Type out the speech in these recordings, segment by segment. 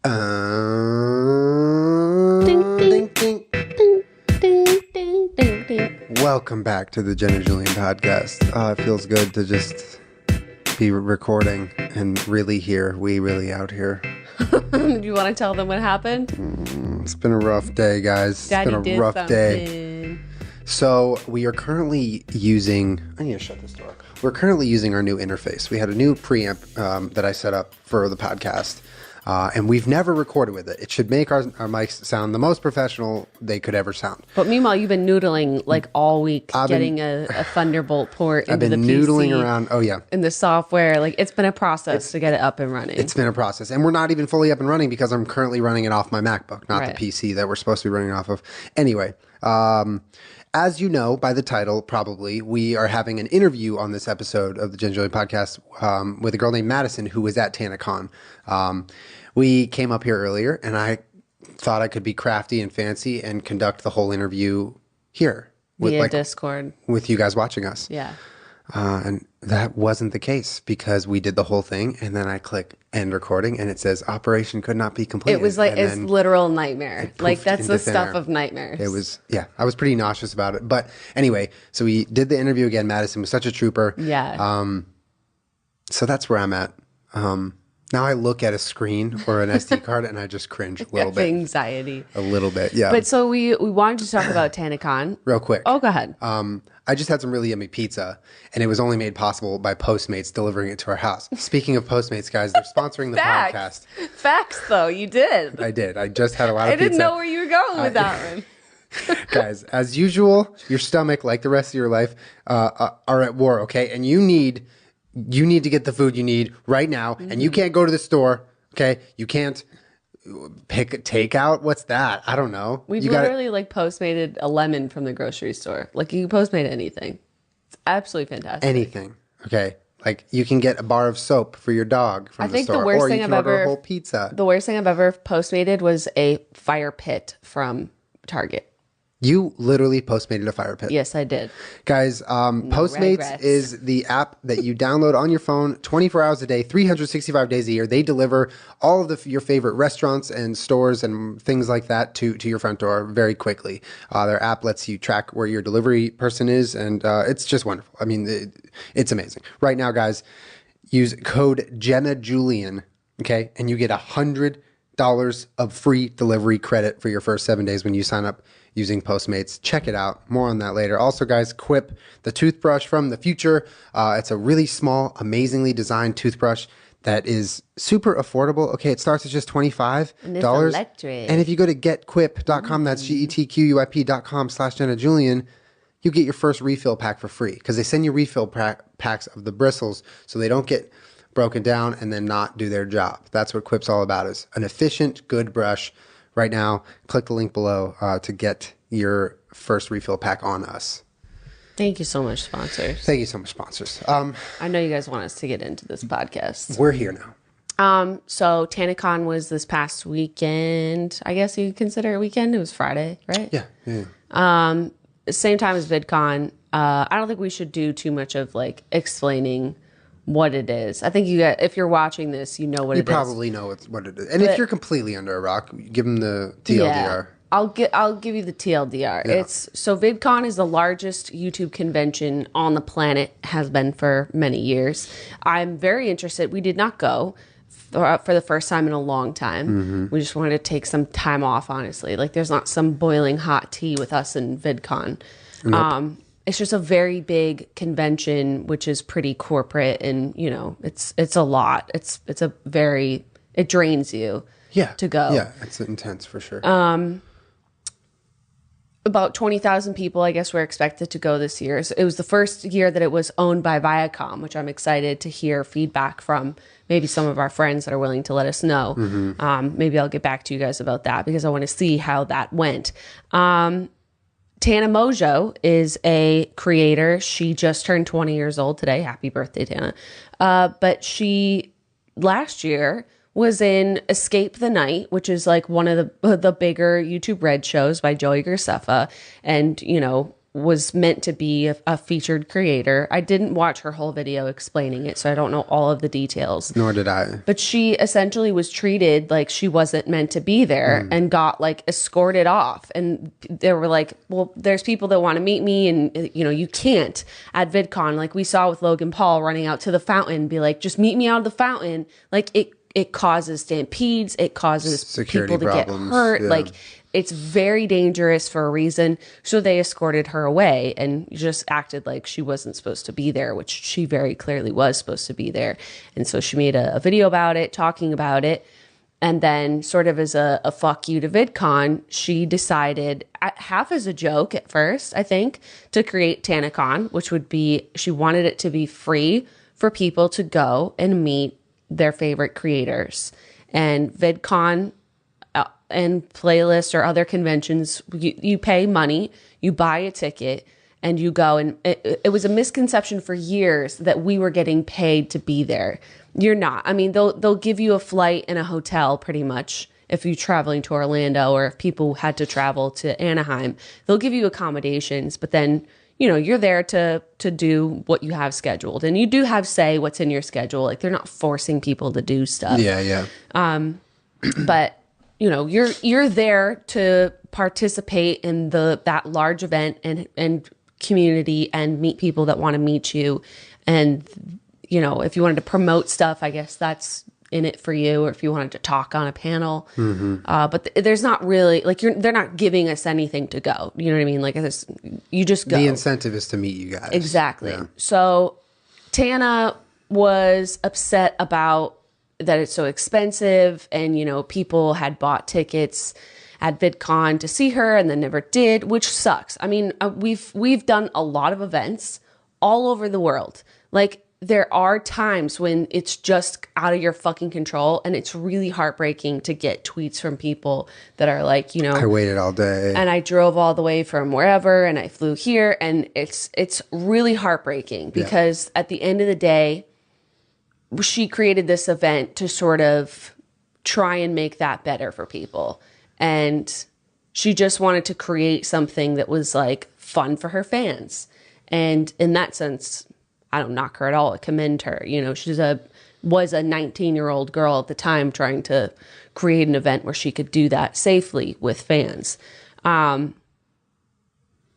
Ding, ding. Ding, ding, ding, ding, ding. Welcome back to the Jenna Julien Podcast. It feels good to just be recording and really here. We really out here. Do you want to tell them what happened? It's been a rough day, guys. Daddy it's been a did rough something. day. So we are currently using... I need to shut this door. We're currently using our new interface. We had a new preamp that I set up for the podcast. And we've never recorded with it. It should make our mics sound the most professional they could ever sound. But meanwhile, you've been noodling like all week, getting a Thunderbolt port into the PC. I've been noodling around. Oh, yeah. In the software. Like, it's been a process to get it up and running. It's been a process. And we're not even fully up and running because I'm currently running it off my MacBook, not the PC that we're supposed to be running off of. Anyway, as you know by the title, probably, we are having an interview on this episode of the Jenna Julien Podcast with a girl named Madison who was at Tanacon. We came up here earlier, and I thought I could be crafty and fancy and conduct the whole interview here. Via Discord. With you guys watching us. Yeah. And that wasn't the case because we did the whole thing, and then I click end recording, and it says operation could not be completed. It was like, it's literal nightmare. Like, that's the stuff air. of nightmares. It was, yeah, I was pretty nauseous about it. But anyway, so we did the interview again. Madison was such a trooper. Yeah. So that's where I'm at. Now I look at a screen or an SD card and I just cringe a little bit. Anxiety. A little bit, yeah. But so we wanted to talk about Tanacon. Real quick. Oh, go ahead. I just had some really yummy pizza, and it was only made possible by Postmates delivering it to our house. Speaking of Postmates, guys, they're sponsoring the podcast. Facts, though. You did. I did. I just had a lot of pizza. I didn't know where you were going with that one. Guys, as usual, your stomach, like the rest of your life, are at war, okay? And you need to get the food you need right now, and you can't go to the store, okay? You can't pick a takeout. What's that? I don't know. We've literally like Postmated a lemon from the grocery store. Like, you can Postmate anything. It's absolutely fantastic. Anything, okay? Like, you can get a bar of soap for your dog from the store, or you can order a whole pizza. The worst thing I've ever Postmated was a fire pit from Target. You literally Postmated a fire pit. Yes, I did. Guys, Postmates regrets. is the app that you download on your phone 24 hours a day, 365 days a year. They deliver all of your favorite restaurants and stores and things like that to your front door very quickly. Their app lets you track where your delivery person is, and it's just wonderful. I mean, it's amazing. Right now, guys, use code Jenna Julien, okay, and you get $100 of free delivery credit for your first 7 days when you sign up using Postmates. Check it out. More on that later. Also, guys, Quip, the toothbrush from the future. It's a really small, amazingly designed toothbrush that is super affordable. Okay, it starts at just $25. And it's electric. And if you go to getquip.com, that's getquip.com/Jenna Julien, you get your first refill pack for free because they send you refill packs of the bristles so they don't get broken down and then not do their job. That's what Quip's all about, is an efficient, good brush. Right now, click the link below to get your first refill pack on us. Thank you so much, sponsors. Thank you so much, sponsors. I know you guys want us to get into this podcast. We're here now. So Tanacon was this past weekend. I guess you could consider it a weekend. It was Friday, right? Yeah. Same time as VidCon. I don't think we should do too much of like explaining what it is. I think if you're watching this, you know what it is. You probably know what it is. And if you're completely under a rock, give them the TLDR. Yeah, I'll give you the TLDR. Yeah. So VidCon is the largest YouTube convention on the planet, has been for many years. I'm very interested. We did not go for the first time in a long time. Mm-hmm. We just wanted to take some time off, honestly. Like, there's not some boiling hot tea with us in VidCon. Nope. It's just a very big convention, which is pretty corporate, and it's a lot. It drains you. To go. Yeah, it's intense for sure. About 20,000 people, I guess, were expected to go this year. So it was the first year that it was owned by Viacom, which I'm excited to hear feedback from maybe some of our friends that are willing to let us know. Mm-hmm. Maybe I'll get back to you guys about that because I want to see how that went. Tana Mojo is a creator. She just turned 20 years old today. Happy birthday, Tana. But she, last year, was in Escape the Night, which is like one of the bigger YouTube Red shows by Joey Graceffa. And, was meant to be a featured creator. I didn't watch her whole video explaining it, so I don't know all of the details. Nor did I. But she essentially was treated like she wasn't meant to be there and got like escorted off. And they were like, well, there's people that want to meet me and, you know, you can't at VidCon. Like we saw with Logan Paul running out to the fountain, be like, just meet me out of the fountain. Like it causes stampedes. It causes security people to problems, get hurt. yeah. Like it's very dangerous for a reason. So they escorted her away and just acted like she wasn't supposed to be there, which she very clearly was supposed to be there. And so she made a video about it, talking about it. And then sort of as a fuck you to VidCon, she decided, half as a joke at first, I think, to create Tanacon, which would be, she wanted it to be free for people to go and meet their favorite creators. And VidCon and playlists or other conventions, you pay money, you buy a ticket, and you go. And it was a misconception for years that we were getting paid to be there. You're not. I mean, they'll give you a flight and a hotel pretty much if you're traveling to Orlando, or if people had to travel to Anaheim, they'll give you accommodations, but then, you know, you're there to do what you have scheduled, and you do have say what's in your schedule. Like they're not forcing people to do stuff. Yeah. But you know, you're there to participate in that large event and community and meet people that want to meet you. And, you know, if you wanted to promote stuff, I guess that's in it for you, or if you wanted to talk on a panel. But there's not really, like, they're not giving us anything to go. You know what I mean? Like, you just go. The incentive is to meet you guys. Exactly. Yeah. So Tana was upset about that it's so expensive, and, you know, people had bought tickets at VidCon to see her and then never did, which sucks. I mean, we've done a lot of events all over the world. Like, there are times when it's just out of your fucking control, and it's really heartbreaking to get tweets from people that are like, you know, I waited all day and I drove all the way from wherever and I flew here, and it's really heartbreaking because at the end of the day, she created this event to sort of try and make that better for people. And she just wanted to create something that was like fun for her fans. And in that sense, I don't knock her at all. I commend her. You know, was a 19-year-old girl at the time trying to create an event where she could do that safely with fans. But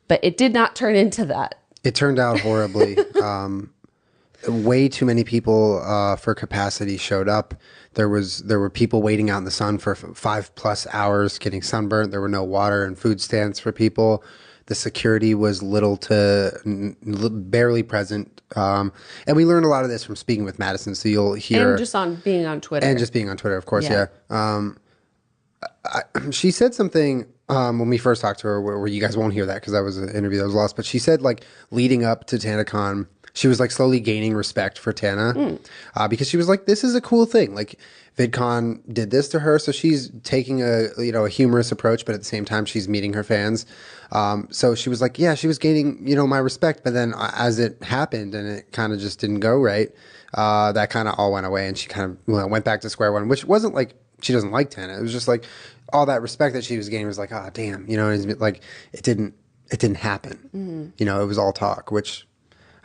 it did not turn into that. It turned out horribly. Way too many people for capacity showed up. There were people waiting out in the sun for 5+ hours getting sunburnt. There were no water and food stands for people. The security was little to barely present. And we learned a lot of this from speaking with Madison. So you'll hear. And just being on Twitter. And just being on Twitter, of course, yeah. She said something when we first talked to her where you guys won't hear that because that was an interview that was lost. But she said, like, leading up to Tanacon, she was like slowly gaining respect for Tana because she was like, this is a cool thing. Like, VidCon did this to her, so she's taking a humorous approach, but at the same time she's meeting her fans. So she was like, yeah, she was gaining my respect. But then as it happened and it kind of just didn't go right, that kind of all went away, and she kind of went back to square one, which wasn't like she doesn't like Tana. It was just like all that respect that she was gaining was like, oh damn, like it didn't happen. It was all talk, which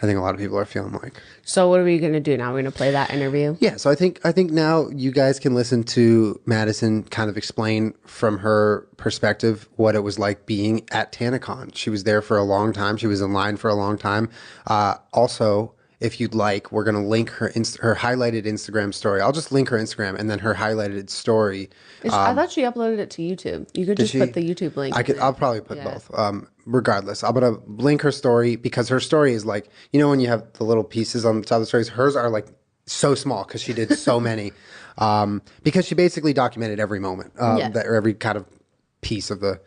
I think a lot of people are feeling like. So what are we going to do now? We're going to play that interview? Yeah, so I think now you guys can listen to Madison kind of explain from her perspective what it was like being at Tanacon. She was there for a long time. She was in line for a long time. Also, if you'd like, we're going to link her highlighted Instagram story. I'll just link her Instagram and then her highlighted story. I thought she uploaded it to YouTube. You could just put the YouTube link. I'll probably put both. Regardless, I'm going to link her story because her story is like, when you have the little pieces on the top of the stories, hers are like so small because she did so many. Because she basically documented every moment, or every kind of piece of the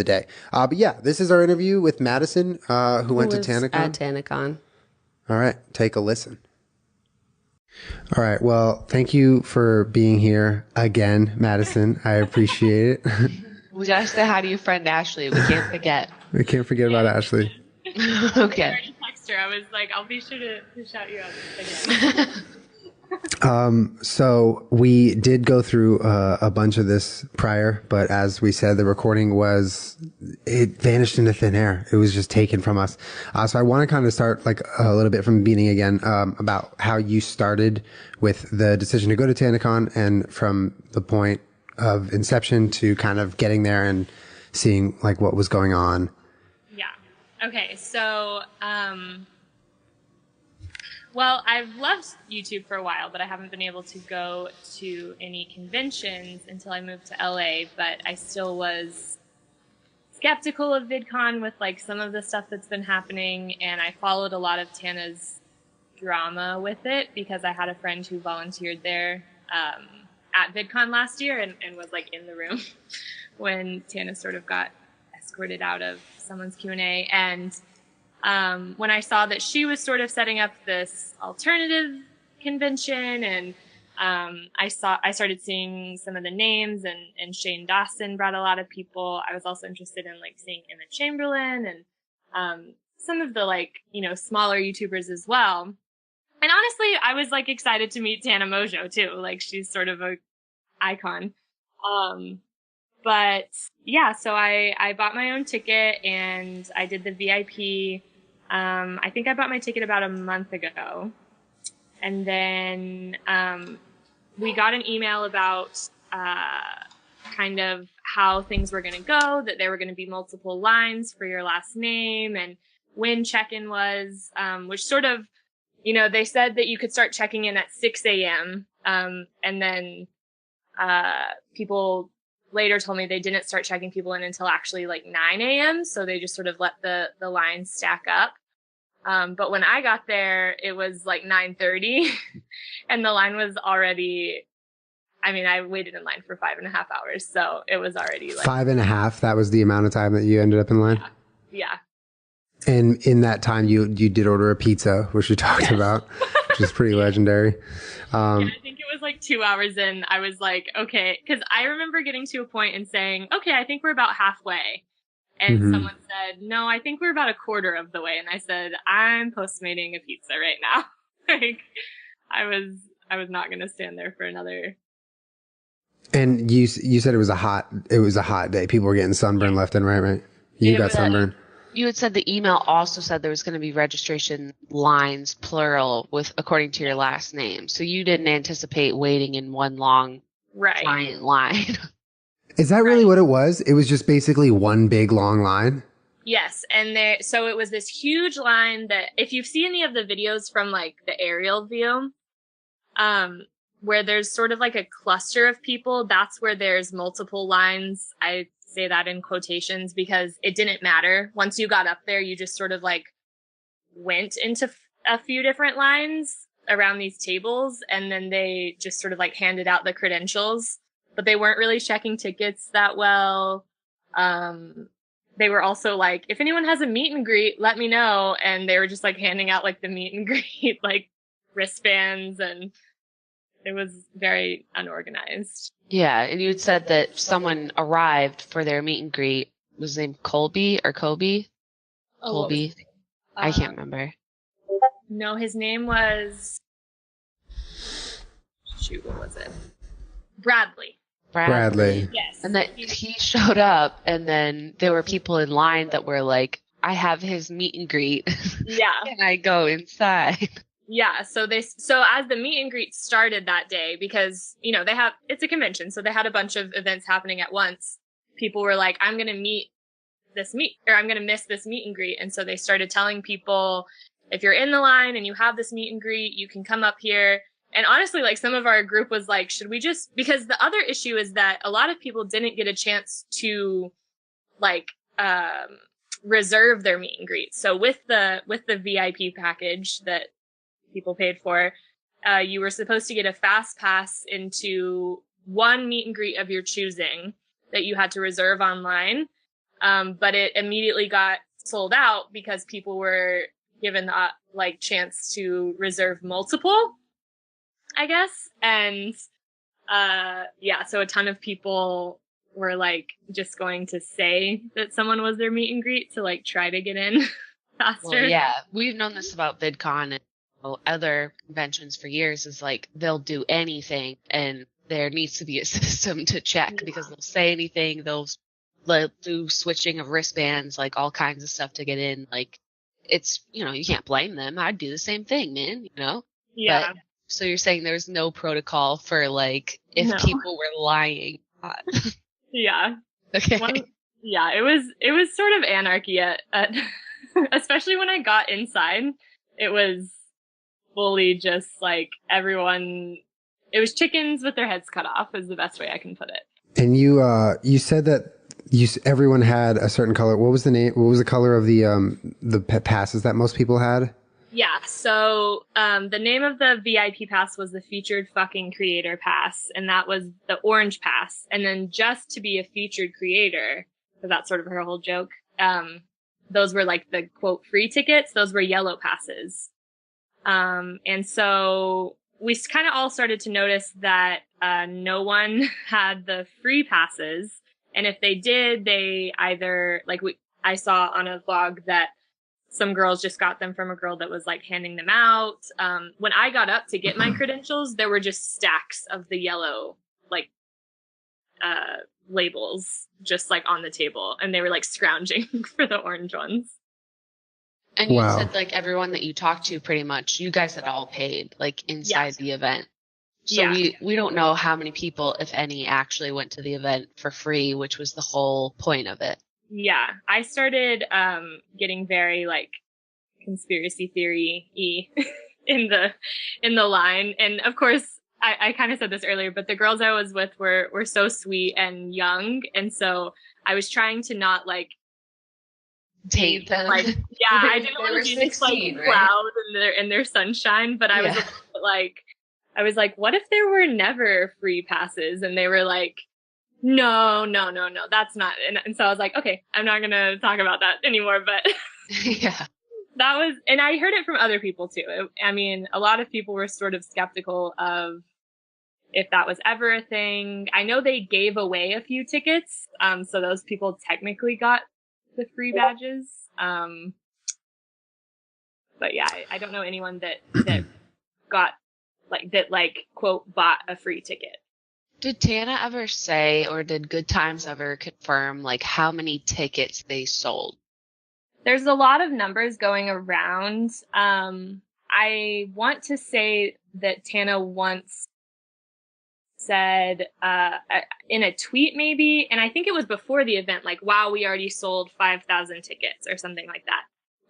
day. But yeah, this is our interview with Madison, who went to Tanacon. At Tanacon. All right, take a listen. All right, well, thank you for being here again, Madison. I appreciate it. We gotta say hi to your friend Ashley. We can't forget. We can't forget about Ashley. Okay. I text her. I was like, I'll be sure to shout you out again. So we did go through a bunch of this prior, but as we said, the recording it vanished into thin air. It was just taken from us. So I want to kind of start like a little bit from the beginning again, about how you started with the decision to go to Tanacon and from the point of inception to kind of getting there and seeing like what was going on. Yeah. Okay. So, well, I've loved YouTube for a while, but I haven't been able to go to any conventions until I moved to LA, but I still was skeptical of VidCon with like some of the stuff that's been happening, and I followed a lot of Tana's drama with it because I had a friend who volunteered there at VidCon last year and was like in the room when Tana sort of got escorted out of someone's Q&A, and when I saw that she was sort of setting up this alternative convention, and I started seeing some of the names, and Shane Dawson brought a lot of people. I was also interested in like seeing Emma Chamberlain and some of the like, smaller YouTubers as well. And honestly, I was like excited to meet Tana Mojo too. Like she's sort of a icon. But yeah, so I bought my own ticket and I did the VIP. I think I bought my ticket about a month ago. And then we got an email about kind of how things were going to go, that there were going to be multiple lines for your last name and when check-in was, which sort of, they said that you could start checking in at 6 a.m. And then people later told me they didn't start checking people in until actually like 9 a.m. So they just sort of let the lines stack up. But when I got there, it was like 9:30 and the line was already, I waited in line for 5.5 hours. So it was already like 5.5. That was the amount of time that you ended up in line. Yeah. And in that time you did order a pizza, which we talked about, which is pretty legendary. I think it was like 2 hours in. I was like, okay, because I remember getting to a point and saying, okay, I think we're about halfway. And someone said, no, I think we're about a quarter of the way. And I said, I'm Postmating a pizza right now. Like, I was not going to stand there for another. And you said it was a hot day. People were getting sunburned left and right? You got sunburned. You had said the email also said there was going to be registration lines, plural, according to your last name. So you didn't anticipate waiting in one long giant line. Is that really what it was? It was just basically one big long line? Yes. And so it was this huge line that if you see any of the videos from like the aerial view, where there's sort of like a cluster of people, that's where there's multiple lines. I say that in quotations because it didn't matter. Once you got up there, you just sort of like went into a few different lines around these tables, and then they just sort of like handed out the credentials, but they weren't really checking tickets that well. They were also like, if anyone has a meet and greet, let me know. And they were just like handing out like the meet and greet, like wristbands, and it was very unorganized. Yeah, and you had said that someone arrived for their meet and greet. Was his name Colby or Kobe? Oh, Colby. I can't remember. No, his name was... Shoot, what was it? Bradley. Yes. And that he showed up, and then there were people in line that were like, I have his meet and greet. Yeah. Can I go inside? Yeah. So as the meet and greet started that day, because, it's a convention, so they had a bunch of events happening at once. People were like, I'm going to miss this meet and greet. And so they started telling people, if you're in the line and you have this meet and greet, you can come up here. And honestly, like some of our group was like, should we just, because the other issue is that a lot of people didn't get a chance to like, reserve their meet and greet. So with the VIP package that people paid for, you were supposed to get a fast pass into one meet and greet of your choosing that you had to reserve online. But it immediately got sold out because people were given the chance to reserve multiple, I guess. And, so a ton of people were like just going to say that someone was their meet and greet to like try to get in faster. Well, yeah, we've known this about VidCon. other conventions for years is like they'll do anything and there needs to be a system to check because they'll say anything. They'll do switching of wristbands, like all kinds of stuff to get in. Like it's, you can't blame them. I'd do the same thing, man, Yeah. But, so you're saying there's no protocol for like if people were lying. Yeah. Okay. It was sort of anarchy at especially when I got inside. It was fully just like everyone. It was chickens with their heads cut off is the best way I can put it. And you said that everyone had a certain color. What was the name? What was the color of the passes that most people had? Yeah. So the name of the VIP pass was the Featured Fucking Creator Pass, and that was the orange pass. And then just to be a featured creator, because that's sort of her whole joke. Those were like the quote free tickets. Those were yellow passes. And so we kind of all started to notice that no one had the free passes. And if they did, they either, I saw on a vlog that some girls just got them from a girl that was like handing them out. When I got up to get my credentials, there were just stacks of the yellow, labels just like on the table, and they were like scrounging for the orange ones. And you said like everyone that you talked to, pretty much you guys had all paid like inside the event. So we don't know how many people, if any, actually went to the event for free, which was the whole point of it. Yeah. I started getting very like conspiracy theory-y in the line. And of course I kind of said this earlier, but the girls I was with were so sweet and young. And so I was trying to not like taint them. I didn't want to be this like cloud in their sunshine, but I was a little bit I was like, what if there were never free passes? And they were like, no, that's not. And so I was like, okay, I'm not going to talk about that anymore. But that was, and I heard it from other people too. I mean, a lot of people were sort of skeptical of if that was ever a thing. I know they gave away a few tickets. So those people technically got the free badges. But yeah, I don't know anyone that got quote, bought a free ticket. Did Tana ever say, or did Good Times ever confirm, like, how many tickets they sold? There's a lot of numbers going around. I want to say that Tana once said, in a tweet maybe, and I think it was before the event, like, wow, we already sold 5,000 tickets or something like that,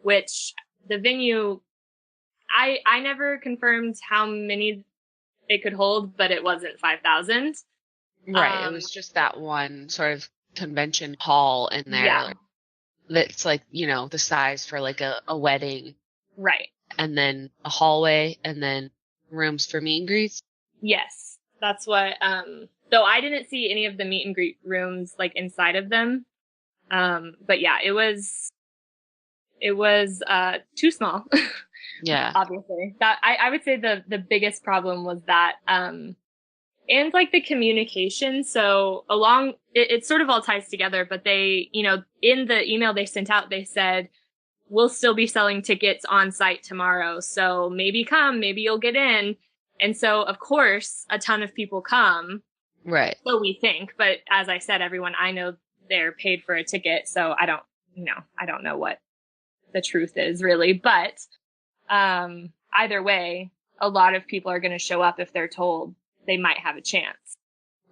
which the venue, I never confirmed how many it could hold, but it wasn't 5,000. Right. It was just that one sort of convention hall in there. Yeah. That's like, the size for like a wedding. Right. And then a hallway and then rooms for meet and greets. Yes. That's what, though I didn't see any of the meet and greet rooms like inside of them. But yeah, it was too small. Yeah. Obviously. That I would say the biggest problem was that, and like the communication. So it sort of all ties together, but they, in the email they sent out, they said, we'll still be selling tickets on site tomorrow. So maybe you'll get in. And so of course a ton of people come. Right. So we think, but as I said, everyone I know, they're paid for a ticket. So I don't know what the truth is really, but either way, a lot of people are going to show up if they're told they might have a chance.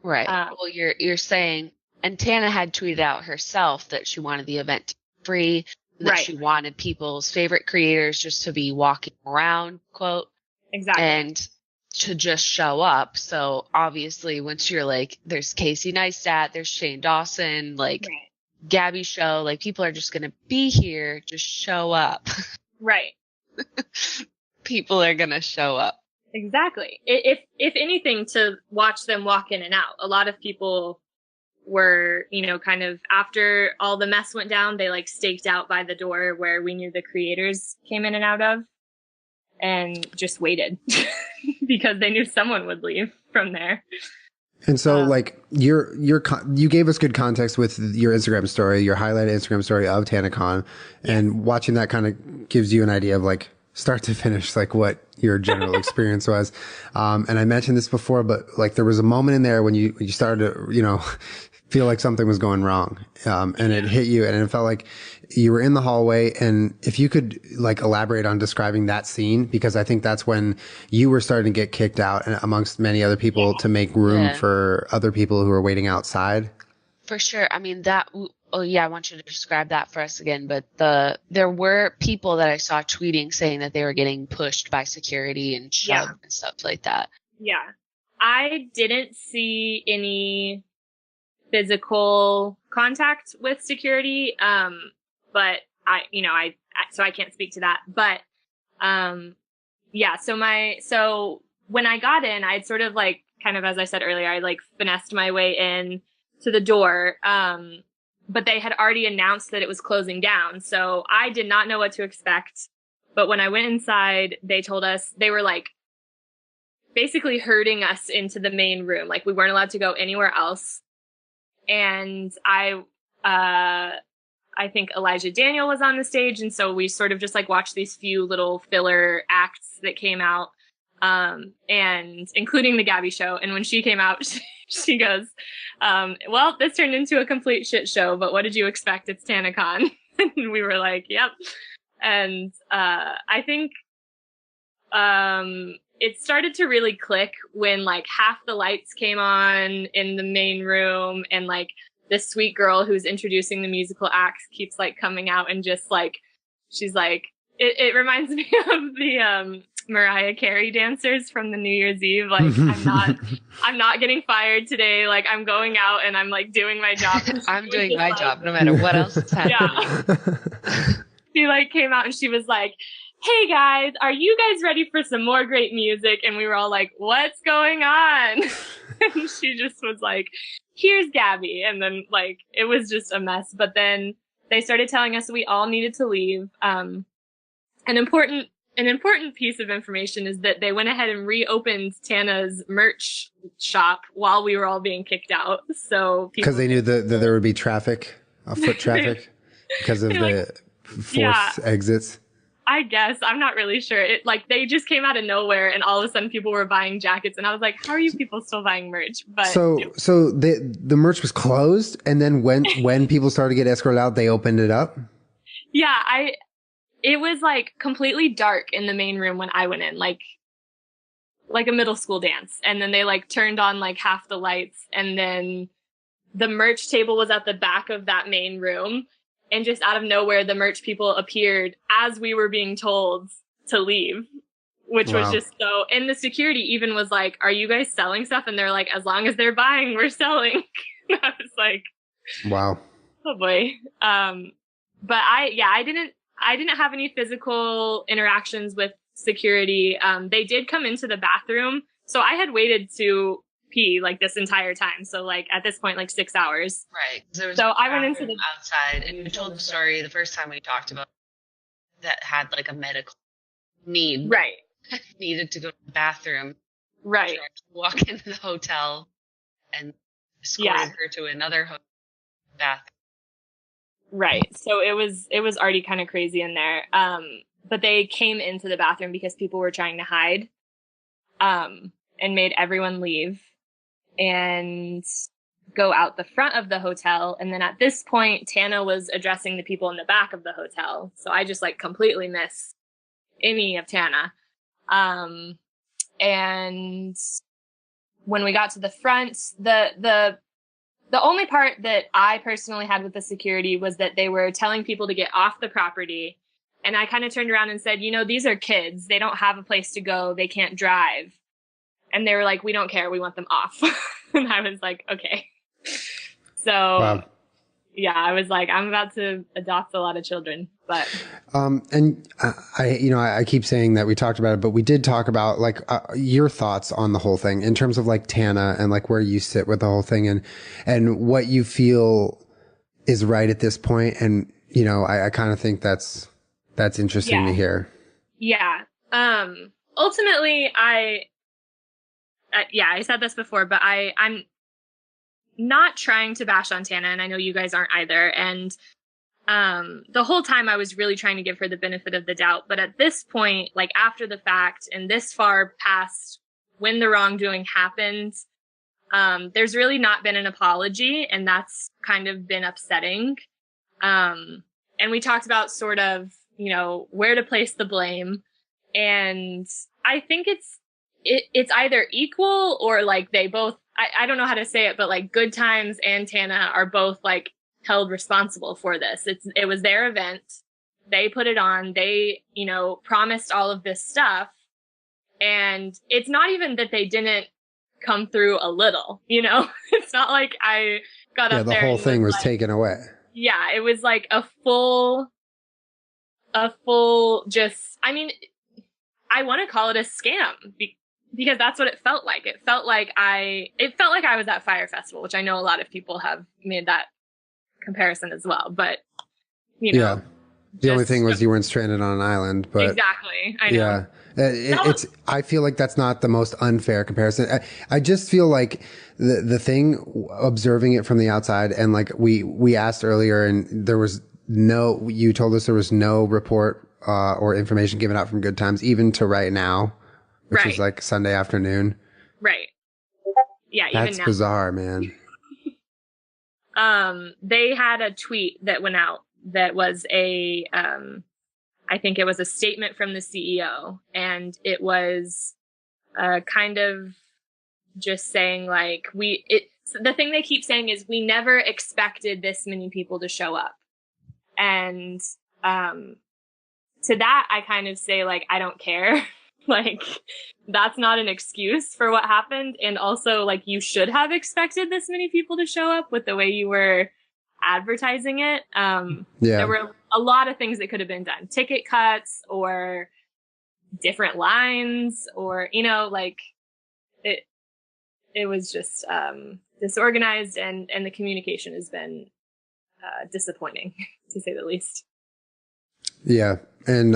Right. Well, you're saying, and Tana had tweeted out herself that she wanted the event to be free, that she wanted people's favorite creators just to be walking around, quote. Exactly. And to just show up. So obviously once you're like, there's Casey Neistat, there's Shane Dawson, like Gabby Show, like people are just going to be here, just show up. Right. People are going to show up. Exactly. If anything, to watch them walk in and out. A lot of people were, kind of after all the mess went down, they like staked out by the door where we knew the creators came in and out of and just waited because they knew someone would leave from there. And so you gave us good context with your Instagram story, your highlighted Instagram story of Tanacon, and watching that kind of gives you an idea of like start to finish, like what your general experience was. And I mentioned this before, but like there was a moment in there when you started to, feel like something was going wrong. And it hit you and it felt like you were in the hallway. And if you could like elaborate on describing that scene, because I think that's when you were starting to get kicked out and amongst many other people to make room for other people who were waiting outside. For sure. I mean, I want you to describe that for us again. But there were people that I saw tweeting saying that they were getting pushed by security and shoved and stuff like that. Yeah. I didn't see any physical contact with security. But so I can't speak to that. But, so when I got in, I'd sort of like, kind of, as I said earlier, I like finessed my way in to the door. But they had already announced that it was closing down. So I did not know what to expect. But when I went inside, they told us they were like basically herding us into the main room. Like we weren't allowed to go anywhere else. And I think Elijah Daniel was on the stage. And so we sort of just like watched these few little filler acts that came out. And including the Gabby show. And when she came out, she goes, well, this turned into a complete shit show, but what did you expect? It's Tanacon. And we were like, yep. And, I think, it started to really click when like half the lights came on in the main room and like this sweet girl who's introducing the musical acts keeps like coming out and just like, she's like, it reminds me of the, Mariah Carey dancers from the New Year's Eve. Like, I'm not getting fired today. Like, I'm going out and I'm like doing my job. I'm doing my job no matter what else is happening. Yeah. She like came out and she was like, hey guys, are you guys ready for some more great music? And we were all like, what's going on? And she just was like, here's Gabby. And then like, it was just a mess. But then they started telling us we all needed to leave. An important piece of information is that they went ahead and reopened Tana's merch shop while we were all being kicked out. So because they knew that there would be traffic, foot traffic, because of the forced exits. I guess I'm not really sure. It like they just came out of nowhere, and all of a sudden people were buying jackets, and I was like, "How are you people still buying merch?" But so the merch was closed, and then when people started to get escorted out, they opened it up. Yeah, It was like completely dark in the main room when I went in, like a middle school dance. And then they like turned on like half the lights. And then the merch table was at the back of that main room. And just out of nowhere, the merch people appeared as we were being told to leave, which was just so, and the security even was like, are you guys selling stuff? And they're like, as long as they're buying, we're selling. And I was like, wow. Oh boy. But I didn't have any physical interactions with security. They did come into the bathroom. So I had waited to pee like this entire time. So like at this point, like 6 hours. Right. So I went into the outside and you told the story the first time we talked about that had like a medical need. Right. Needed to go to the bathroom. Right. Walk into the hotel and escorted her to another bathroom. Right. So it was already kind of crazy in there. But they came into the bathroom because people were trying to hide, and made everyone leave and go out the front of the hotel. And then at this point, Tana was addressing the people in the back of the hotel. So I just like completely missed any of Tana. And when we got to the front, the only part that I personally had with the security was that they were telling people to get off the property. And I kind of turned around and said, these are kids. They don't have a place to go. They can't drive. And they were like, we don't care. We want them off. And I was like, okay. So, yeah, I was like, I'm about to adopt a lot of children. But and I keep saying that we talked about it, but we did talk about like your thoughts on the whole thing in terms of like Tana and like where you sit with the whole thing and what you feel is right at this point. And I kind of think that's interesting to hear. Yeah. Ultimately, I said this before, but I'm not trying to bash on Tana, and I know you guys aren't either. And the whole time I was really trying to give her the benefit of the doubt. But at this point, like after the fact and this far past when the wrongdoing happened, there's really not been an apology, and that's kind of been upsetting. And we talked about sort of, where to place the blame. And I think it's either equal or like they both, I don't know how to say it, but like Good Times and Tana are both like held responsible for this. It was their event. They put it on. They, promised all of this stuff. And it's not even that they didn't come through a little, It's not like I got up there. The whole thing was taken away. Yeah, it was like a full just, I want to call it a scam because that's what it felt like. It felt like I was at Fire Festival, which I know a lot of people have made that comparison as well. But, yeah, the only thing was you weren't stranded on an island. But exactly, I know. Yeah, I feel like that's not the most unfair comparison. I just feel like the thing, observing it from the outside, and like we asked earlier, and you told us there was no report or information given out from Good Times, even to right now, which is like Sunday afternoon. Right. Yeah, that's even now. Bizarre, man. They had a tweet that went out that was I think it was a statement from the CEO, and it was kind of just saying like the thing they keep saying is we never expected this many people to show up. And to that, I kind of say, like, I don't care. Like, that's not an excuse for what happened. And also, like, you should have expected this many people to show up with the way you were advertising it. There were a lot of things that could have been done. Ticket cuts or different lines or, like, it was just disorganized, and the communication has been disappointing, to say the least. Yeah. And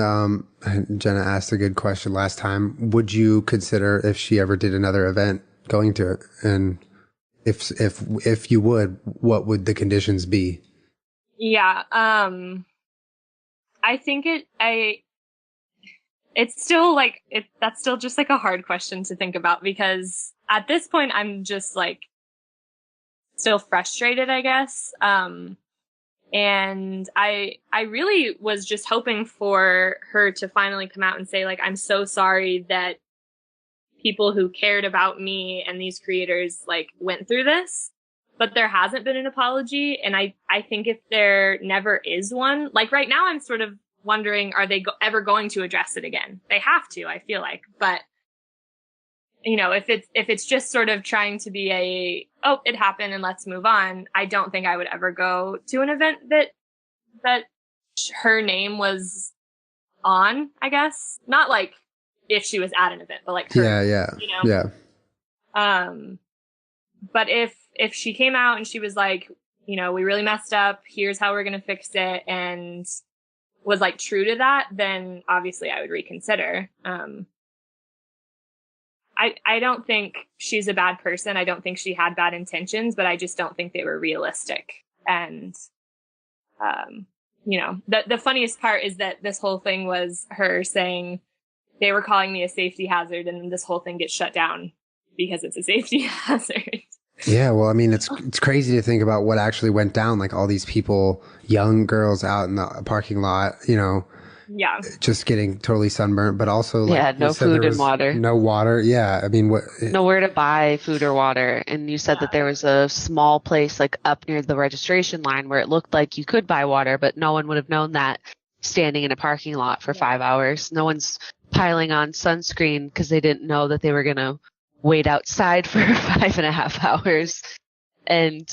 Jenna asked a good question last time. Would you consider, if she ever did another event, going to it? And if you would, what would the conditions be? Yeah. I think it's still like, that's still just like a hard question to think about, because at this point I'm just like still frustrated, I guess. And I really was just hoping for her to finally come out and say, like, I'm so sorry that people who cared about me and these creators, like, went through this. But there hasn't been an apology. And I think if there never is one, like right now I'm sort of wondering, are they ever going to address it again? They have to, I feel like. But, if it's just sort of trying to be it happened and let's move on, I don't think I would ever go to an event that her name was on, I guess. Not like if she was at an event, but like her, Yeah. But if she came out and she was like, we really messed up, here's how we're going to fix it, and was like true to that, then obviously I would reconsider. I don't think she's a bad person. I don't think she had bad intentions, but I just don't think they were realistic. And, the funniest part is that this whole thing was her saying they were calling me a safety hazard, and this whole thing gets shut down because it's a safety hazard. Yeah, well, I mean, it's crazy to think about what actually went down. Like all these people, young girls out in the parking lot, yeah, just getting totally sunburnt, but also like, no food and water. No water. Yeah, I mean, nowhere to buy food or water. And you said that there was a small place like up near the registration line where it looked like you could buy water, but no one would have known that standing in a parking lot for 5 hours. No one's piling on sunscreen because they didn't know that they were going to wait outside for 5.5 hours. And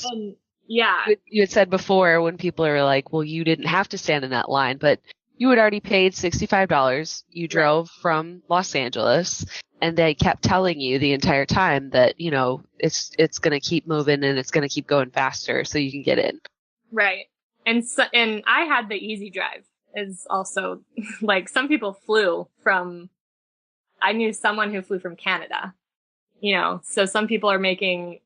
yeah, you had said before when people are like, well, you didn't have to stand in that line, but you had already paid $65. You drove from Los Angeles, and they kept telling you the entire time that, it's going to keep moving and it's going to keep going faster so you can get in. Right. And I had the easy drive is also like some people flew from, I knew someone who flew from Canada, so some people are making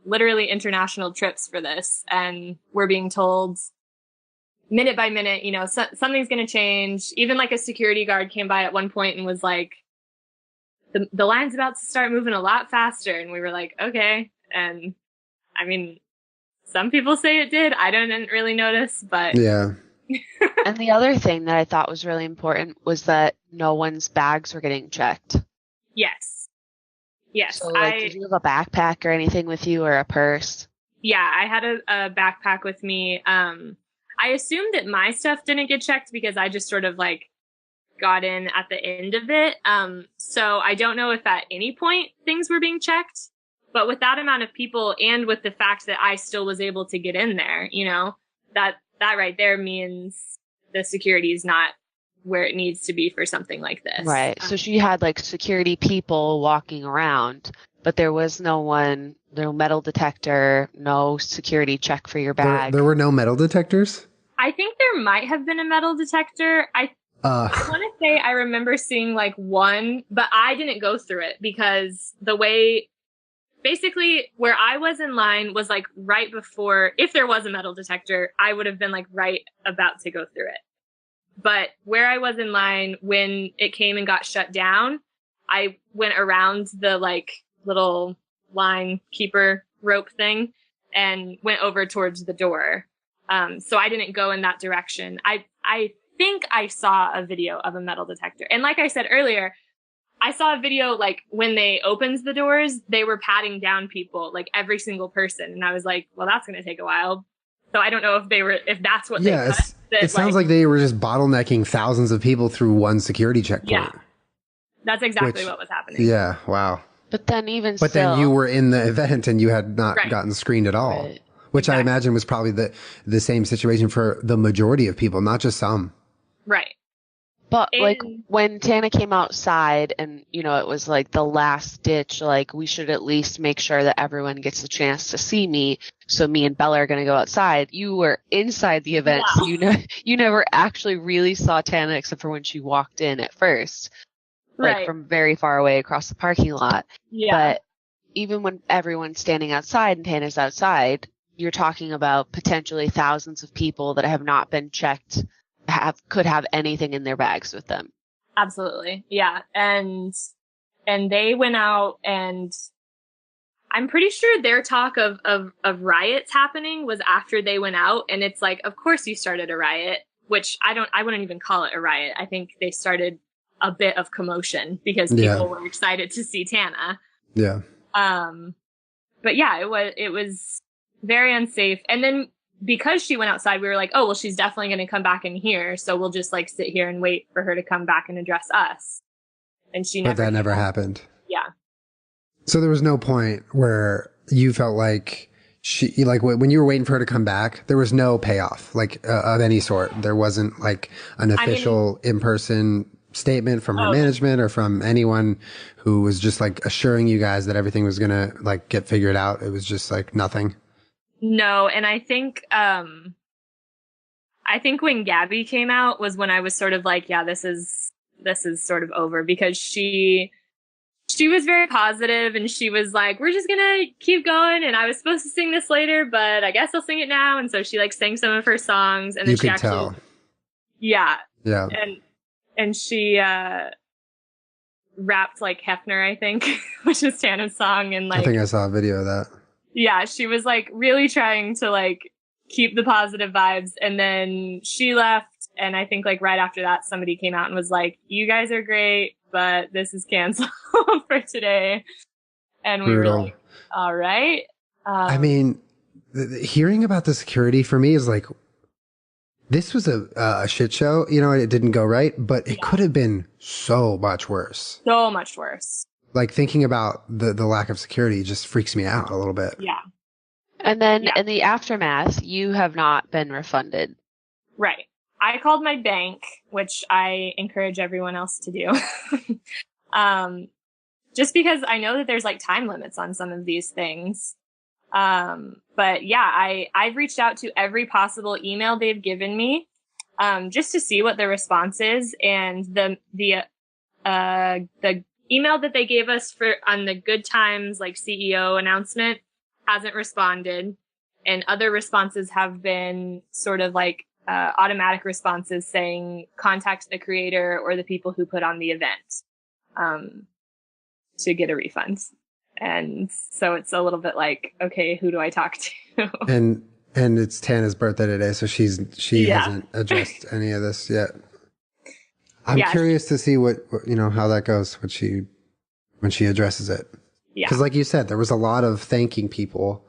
literally international trips for this, and we're being told, minute by minute, something's going to change. Even like a security guard came by at one point and was like, the line's about to start moving a lot faster. And we were like, okay. And I mean, some people say it did. I didn't really notice, but yeah. And the other thing that I thought was really important was that no one's bags were getting checked. Yes. So, did you have a backpack or anything with you, or a purse? Yeah, I had a backpack with me. I assumed that my stuff didn't get checked because I just sort of like got in at the end of it. So I don't know if at any point things were being checked, but with that amount of people and with the fact that I still was able to get in there, that right there means the security is not where it needs to be for something like this. Right. So she had like security people walking around, but there was no metal detector, no security check for your bag. There were no metal detectors? I think there might have been a metal detector. I want to say I remember seeing like one, but I didn't go through it because basically where I was in line was like right before, if there was a metal detector, I would have been like right about to go through it. But where I was in line when it came and got shut down, I went around the like little line keeper rope thing and went over towards the door. So I didn't go in that direction. I think I saw a video of a metal detector. And like I said earlier, I saw a video like when they opened the doors, they were patting down people, like every single person. And I was like, well, that's going to take a while. So I don't know if that's what they cut. It sounds like they were just bottlenecking thousands of people through one security checkpoint. Yeah, that's exactly what was happening. Yeah, wow. But then then you were in the event and you had not gotten screened at all, which I imagine was probably the same situation for the majority of people, not just some. Right. But like when Tana came outside and, it was like the last ditch, like we should at least make sure that everyone gets a chance to see me. So me and Bella are going to go outside. You were inside the event. So you never actually really saw Tana except for when she walked in at first, like from very far away across the parking lot. Yeah. But even when everyone's standing outside and Tana's outside, you're talking about potentially thousands of people that have not been checked, could have anything in their bags with them. Absolutely. Yeah. And they went out, and I'm pretty sure their talk of riots happening was after they went out. And it's like, of course you started a riot, which I wouldn't even call it a riot. I think they started a bit of commotion because people were excited to see Tana. Yeah. But yeah, it was very unsafe. And then because she went outside, we were like, oh, well, she's definitely going to come back in here. So we'll just like sit here and wait for her to come back and address us. And But that never happened. Yeah. So there was no point where you felt like when you were waiting for her to come back, there was no payoff, like of any sort. There wasn't like an official in-person statement from her management or from anyone who was just like assuring you guys that everything was going to like get figured out. It was just like nothing. No. And I think when Gabby came out was when I was sort of like, yeah, this is sort of over, because she was very positive and she was like, we're just gonna keep going. And I was supposed to sing this later, but I guess I'll sing it now. And so she like sang some of her songs, and then she actually tell. Yeah. Yeah. And she rapped like Hefner, I think, which is Tana's song. And like, I think I saw a video of that. Yeah, she was like really trying to like keep the positive vibes. And then she left. And I think like right after that, somebody came out and was like, you guys are great, but this is canceled for today. And we were like, all right. I mean, hearing about the security for me is like, this was a shit show. It didn't go right, but it could have been so much worse. So much worse. Like thinking about the lack of security just freaks me out a little bit. Yeah. And then in the aftermath, you have not been refunded. Right. I called my bank, which I encourage everyone else to do. Just because I know that there's like time limits on some of these things. But yeah, I've reached out to every possible email they've given me, just to see what the response is. And the email that they gave us on the Good Times, like CEO announcement hasn't responded. And other responses have been sort of like, automatic responses saying contact the creator or the people who put on the event to get a refund. And so it's a little bit like, okay, who do I talk to? And it's Tana's birthday today, so she hasn't addressed any of this yet. I'm curious to see what how that goes when she addresses it. Yeah. Because like you said, there was a lot of thanking people,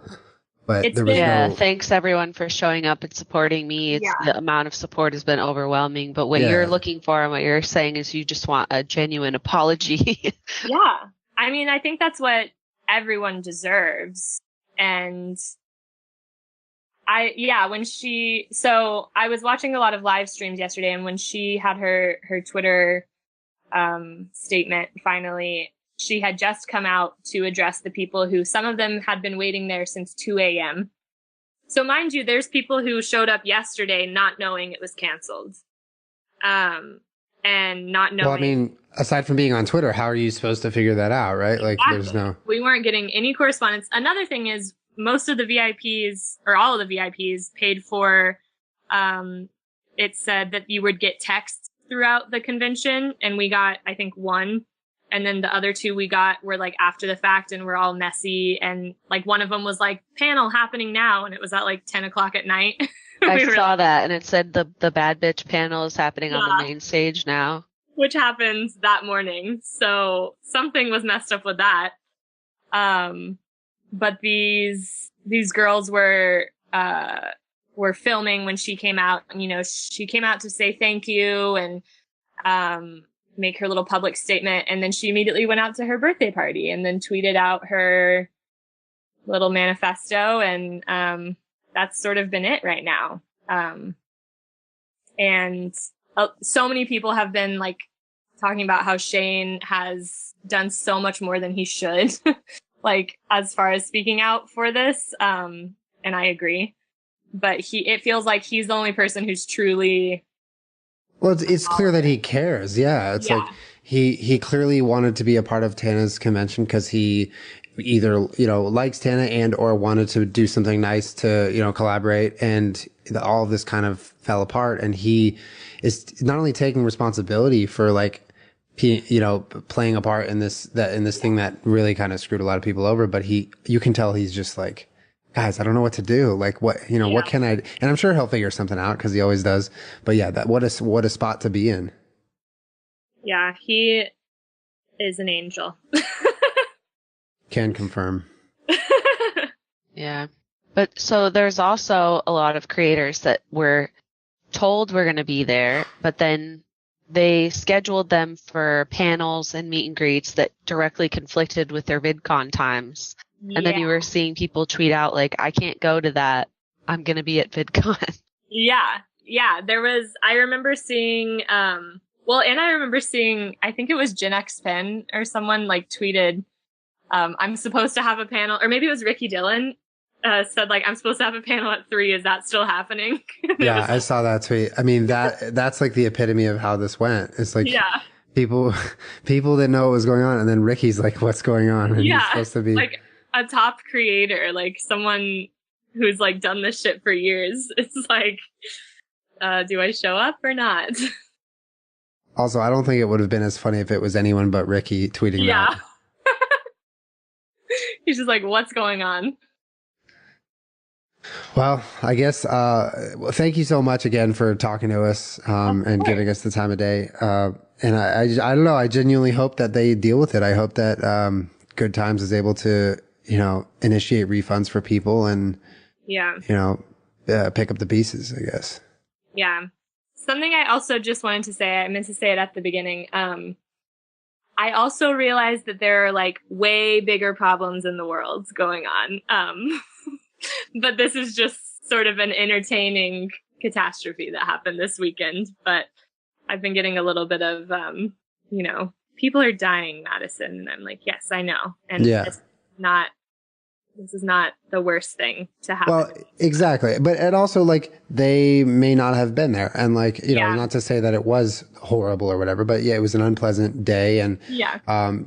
but there was thanks everyone for showing up and supporting me. The amount of support has been overwhelming, but what you're looking for and what you're saying is you just want a genuine apology. Yeah. I mean, I think that's what everyone deserves. And I was watching a lot of live streams yesterday, and when she had her Twitter statement, finally, she had just come out to address the people who, some of them had been waiting there since 2 a.m. So mind you, there's people who showed up yesterday not knowing it was canceled. And not knowing. Well, I mean, aside from being on Twitter, how are you supposed to figure that out, right? Like, we weren't getting any correspondence. Another thing is, most of the VIPs, or all of the VIPs, paid for, it said that you would get texts throughout the convention, and we got, I think, one. And then the other two we got were like after the fact and were all messy. And like one of them was like, panel happening now. And it was at like 10 o'clock at night. I saw that, and it said the bad bitch panel is happening on the main stage now. Which happens that morning. So something was messed up with that. But these girls were filming when she came out. She came out to say thank you and make her little public statement, and then she immediately went out to her birthday party and then tweeted out her little manifesto, and that's sort of been it right now. And so many people have been like talking about how Shane has done so much more than he should, like as far as speaking out for this. And I agree, but it feels like he's the only person who's truly. Well, it's clear that he cares. Yeah. It's like he clearly wanted to be a part of Tana's convention because he either, likes Tana and or wanted to do something nice to, collaborate, and all of this kind of fell apart. And he is not only taking responsibility for like, playing a part in this thing that really kind of screwed a lot of people over, but you can tell he's just like, guys, I don't know what to do. Like what can I, and I'm sure he'll figure something out because he always does. But yeah, what a spot to be in. Yeah, he is an angel. Can confirm. Yeah. But so there's also a lot of creators that were told we're going to be there, but then they scheduled them for panels and meet and greets that directly conflicted with their VidCon times. Yeah. And then you were seeing people tweet out like, I can't go to that. I'm going to be at VidCon. Yeah. Yeah. I remember seeing, I think it was Gen X Pen or someone like tweeted, I'm supposed to have a panel, or maybe it was Ricky Dillon, said like, I'm supposed to have a panel at 3. Is that still happening? Yeah. I saw that tweet. I mean, that's like the epitome of how this went. It's like, people didn't know what was going on. And then Ricky's like, what's going on? And he's supposed to be like a top creator, like someone who's like done this shit for years. It's like, do I show up or not? Also, I don't think it would have been as funny if it was anyone but Ricky tweeting that. He's just like, what's going on? Well, I guess, thank you so much again for talking to us, and giving us the time of day. And I don't know, I genuinely hope that they deal with it. I hope that, Good Times is able to, initiate refunds for people and, pick up the pieces, I guess. Yeah. Something I also just wanted to say, I meant to say it at the beginning. I also realized that there are like way bigger problems in the world going on. But this is just sort of an entertaining catastrophe that happened this weekend. But I've been getting a little bit of, people are dying, Madison. And I'm like, yes, I know. And this is not the worst thing to happen. Well, exactly. But it also like they may not have been there. And like, not to say that it was horrible or whatever, but yeah, it was an unpleasant day. And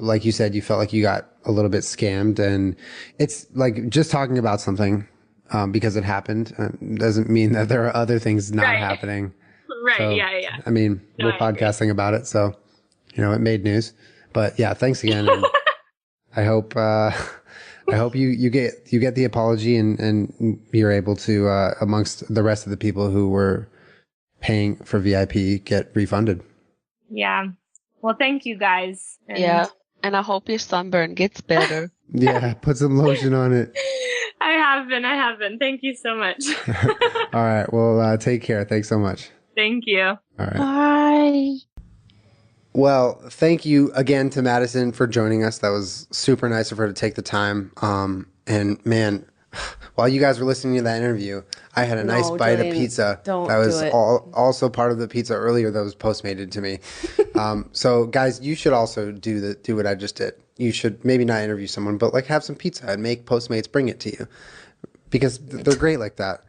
like you said, you felt like you got a little bit scammed. And it's like just talking about something because it happened. Doesn't mean that there are other things not happening. Right. So, Yeah. I mean, we're podcasting about it, so it made news. But yeah, thanks again. And I hope you get the apology and you're able to amongst the rest of the people who were paying for VIP get refunded. Yeah. Well, thank you guys. Yeah. And I hope your sunburn gets better. Yeah, put some lotion on it. I have been. Thank you so much. All right. Well, take care. Thanks so much. Thank you. All right. Bye. Well, thank you again to Madison for joining us. That was super nice of her to take the time. And man, while you guys were listening to that interview, I had a nice bite of pizza. That was also part of the pizza earlier that was Postmated to me. So guys, you should also do what I just did. You should maybe not interview someone, but like have some pizza and make Postmates bring it to you because they're great like that.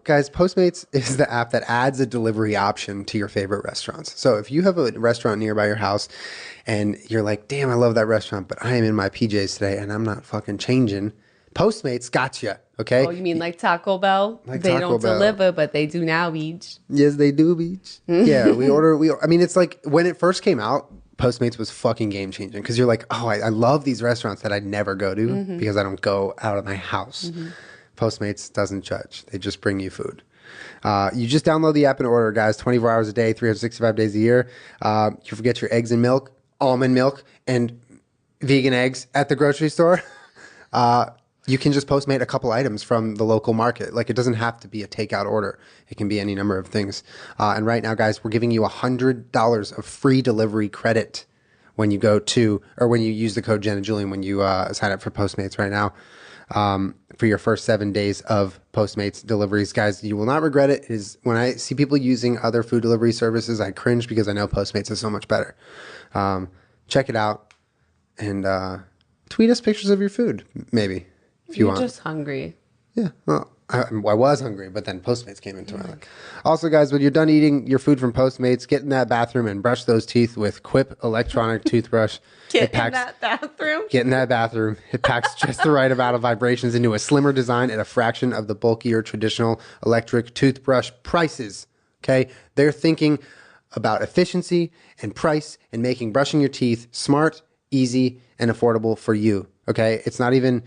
Guys, Postmates is the app that adds a delivery option to your favorite restaurants. So if you have a restaurant nearby your house and you're like, damn, I love that restaurant, but I am in my PJs today and I'm not fucking changing, Postmates got you. Okay. Oh, you mean like Taco Bell? Like they Taco don't Bell. deliver, but they do now, Beach. Yes, they do, Beach. Yeah, I mean, it's like when it first came out, Postmates was fucking game changing because you're like, oh, I love these restaurants that I'd never go to because I don't go out of my house. Postmates doesn't judge. They just bring you food. You just download the app and order, guys, 24 hours a day, 365 days a year. You forget your eggs and milk, almond milk, and vegan eggs at the grocery store. You can just Postmate a couple items from the local market. Like, it doesn't have to be a takeout order. It can be any number of things. And right now, guys, we're giving you $100 of free delivery credit when you when you use the code Jenna Julien when you sign up for Postmates right now. For your first 7 days of Postmates deliveries, guys, you will not regret it. When I see people using other food delivery services, I cringe because I know Postmates is so much better. Check it out and tweet us pictures of your food, maybe. If you want. You're just hungry. Yeah. Well, I was hungry, but then Postmates came into my life. Also, guys, when you're done eating your food from Postmates, get in that bathroom and brush those teeth with Quip electronic toothbrush. Get in that bathroom. Get in that bathroom. It packs just the right amount of vibrations into a slimmer design at a fraction of the bulkier traditional electric toothbrush prices. Okay? They're thinking about efficiency and price and making brushing your teeth smart, easy, and affordable for you. Okay? It's not even...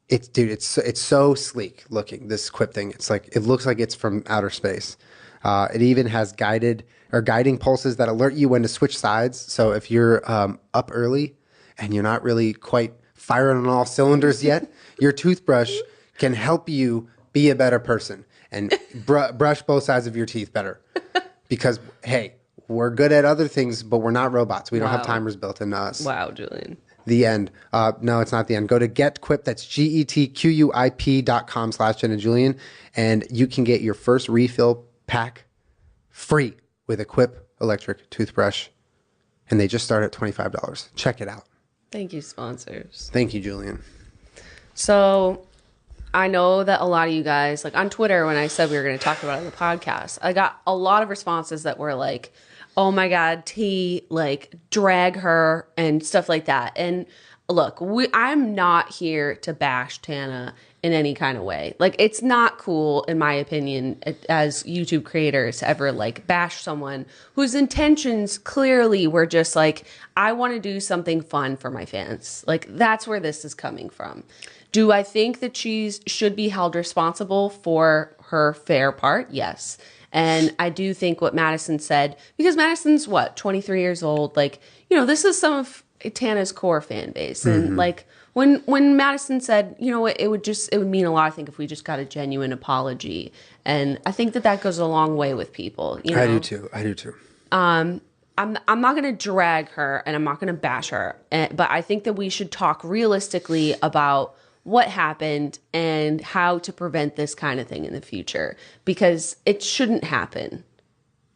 It's so sleek looking, this Quip thing. It looks like it's from outer space. It even has guiding pulses that alert you when to switch sides. So if you're up early and you're not really quite firing on all cylinders yet, your toothbrush can help you be a better person and brush both sides of your teeth better. Because, hey, we're good at other things, but we're not robots. We don't have timers built into us. Wow, Julian. The end. No, it's not the end. Go to GetQuip. That's GetQuip.com/Jenna Julien. And you can get your first refill pack free with a Quip electric toothbrush. And they just start at $25. Check it out. Thank you, sponsors. Thank you, Julian. So I know that a lot of you guys, like on Twitter, when I said we were going to talk about it on the podcast, I got a lot of responses that were like, oh my God, T, like drag her and stuff like that. And look, I'm not here to bash Tana in any kind of way. Like, it's not cool, in my opinion, as YouTube creators to ever like bash someone whose intentions clearly were just like, I want to do something fun for my fans. Like, that's where this is coming from. Do I think that she should be held responsible for her fair part? Yes. And I do think what Madison said, because Madison's 23 years old, like, this is some of Tana's core fan base. And like when Madison said, what, it would mean a lot, I think, if we just got a genuine apology. And I think that goes a long way with people. I do too. I'm not going to drag her and I'm not going to bash her. But I think that we should talk realistically about what happened and how to prevent this kind of thing in the future, because it shouldn't happen,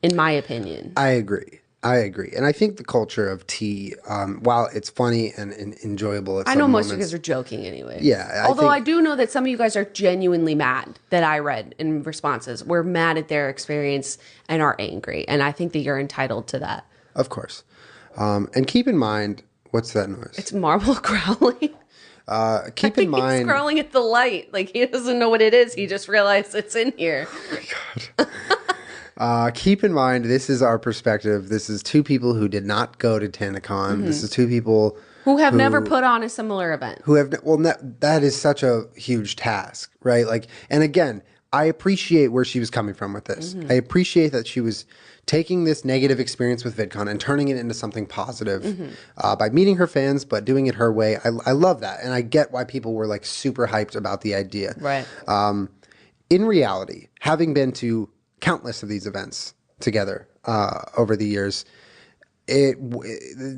in my opinion. I agree. And I think the culture of tea, while it's funny and enjoyable at some I know most moments, of you guys are joking anyway. Yeah. Although I do know that some of you guys are genuinely mad, that I read in responses. We're mad at their experience and are angry. And I think that you're entitled to that. Of course. And keep in mind, what's that noise? It's marble growling. Keep in mind, he's scrolling at the light. Like, he doesn't know what it is. He just realized it's in here. Keep in mind, this is our perspective. This is two people who did not go to Tanacon. This is two people who have never put on a similar event. That is such a huge task, right? Like, and again, I appreciate where she was coming from with this. I appreciate that she was taking this negative experience with VidCon and turning it into something positive by meeting her fans, but doing it her way. I love that. And I get why people were like super hyped about the idea. Right. In reality, having been to countless of these events together over the years,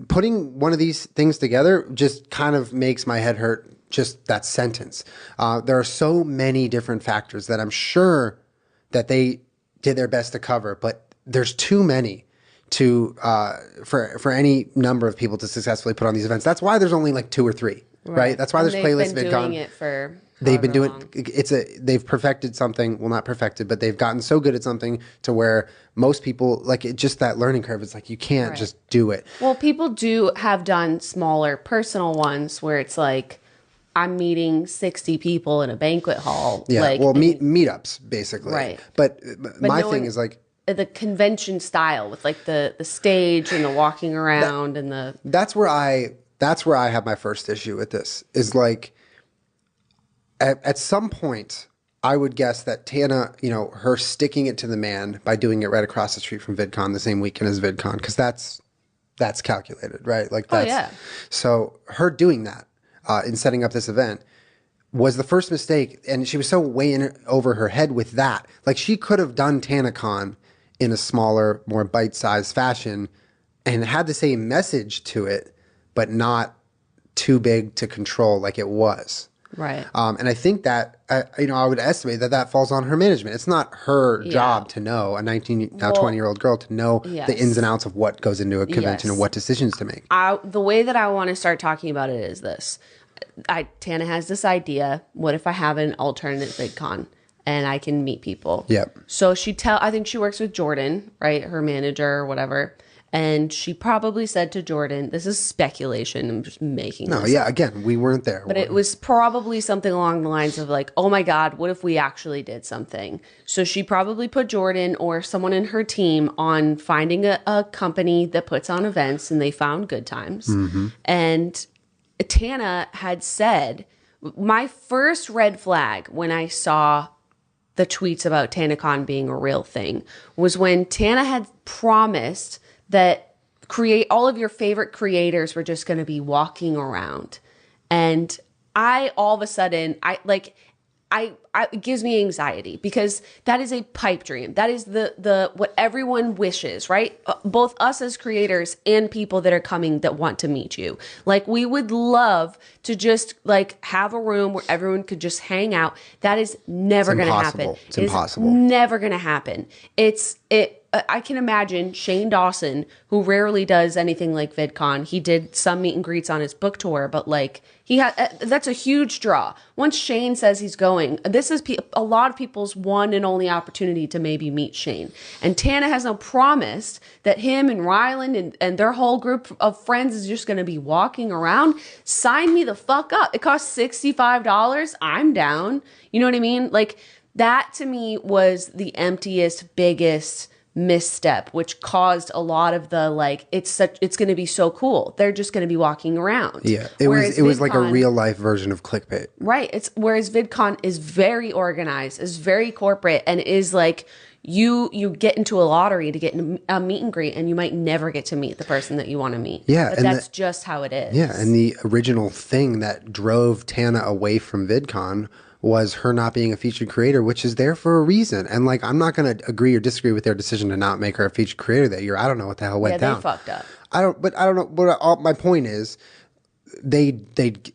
putting one of these things together just kind of makes my head hurt. Just that sentence. There are so many different factors that I'm sure that they did their best to cover, but there's too many to for any number of people to successfully put on these events. That's why there's only like 2 or 3, right? That's why there's playlist VidCon. They've been doing it for They've been doing long. They've perfected something. Well, not perfected, but they've gotten so good at something to where most people like it. Just that learning curve. It's like you can't just do it. Well, people do have done smaller personal ones where it's like, I'm meeting 60 people in a banquet hall. Yeah, like, well, meetups basically. Right. But my thing is like the convention style with like the stage and the walking around and the. That's where I have my first issue with this. Is like at some point I would guess that Tana, her sticking it to the man by doing it right across the street from VidCon the same weekend as VidCon, because that's calculated, right? Like that's so her doing that. In setting up this event was the first mistake, and she was so way in over her head with that. Like, she could have done Tanacon in a smaller, more bite-sized fashion and had the same message to it, but not too big to control like it was. Right. And I think that, I would estimate that falls on her management. It's not her job to know, a 20-year-old girl to know the ins and outs of what goes into a convention and what decisions to make. The way that I want to start talking about it is this. Tana has this idea. What if I have an alternate VidCon and I can meet people? Yep. So I think she works with Jordan, right? Her manager or whatever. And she probably said to Jordan, this is speculation, I'm just making this up. Again, we weren't there. But it was probably something along the lines of like, oh my God, what if we actually did something? So she probably put Jordan or someone in her team on finding a company that puts on events, and they found Good Times. And Tana had said, my first red flag when I saw the tweets about Tanacon being a real thing was when Tana had promised that all of your favorite creators were just going to be walking around. And all of a sudden, it gives me anxiety, because that is a pipe dream. That is the what everyone wishes, right? Both us as creators and people that are coming that want to meet you. Like, we would love to just like have a room where everyone could just hang out. That is never going to happen. It's impossible. Never going to happen. I can imagine Shane Dawson, who rarely does anything like VidCon. He did some meet and greets on his book tour, but like that's a huge draw. Once Shane says he's going, this is a lot of people's one and only opportunity to maybe meet Shane. And Tana has now promised that him and Ryland and their whole group of friends is just going to be walking around. Sign me the fuck up. It costs $65. I'm down. You know what I mean? Like, that to me was the emptiest, biggest misstep, which caused a lot of the like, it's going to be so cool, they're just going to be walking around. It was like a real life version of clickbait, right? Whereas VidCon is very organized, is very corporate, and is like you get into a lottery to get a meet and greet, and you might never get to meet the person that you want to meet. But that's just how it is. And the original thing that drove Tana away from VidCon was her not being a featured creator, which is there for a reason. And like, I'm not going to agree or disagree with their decision to not make her a featured creator that year. I don't know what the hell went down. They fucked up. I don't know. But my point is, they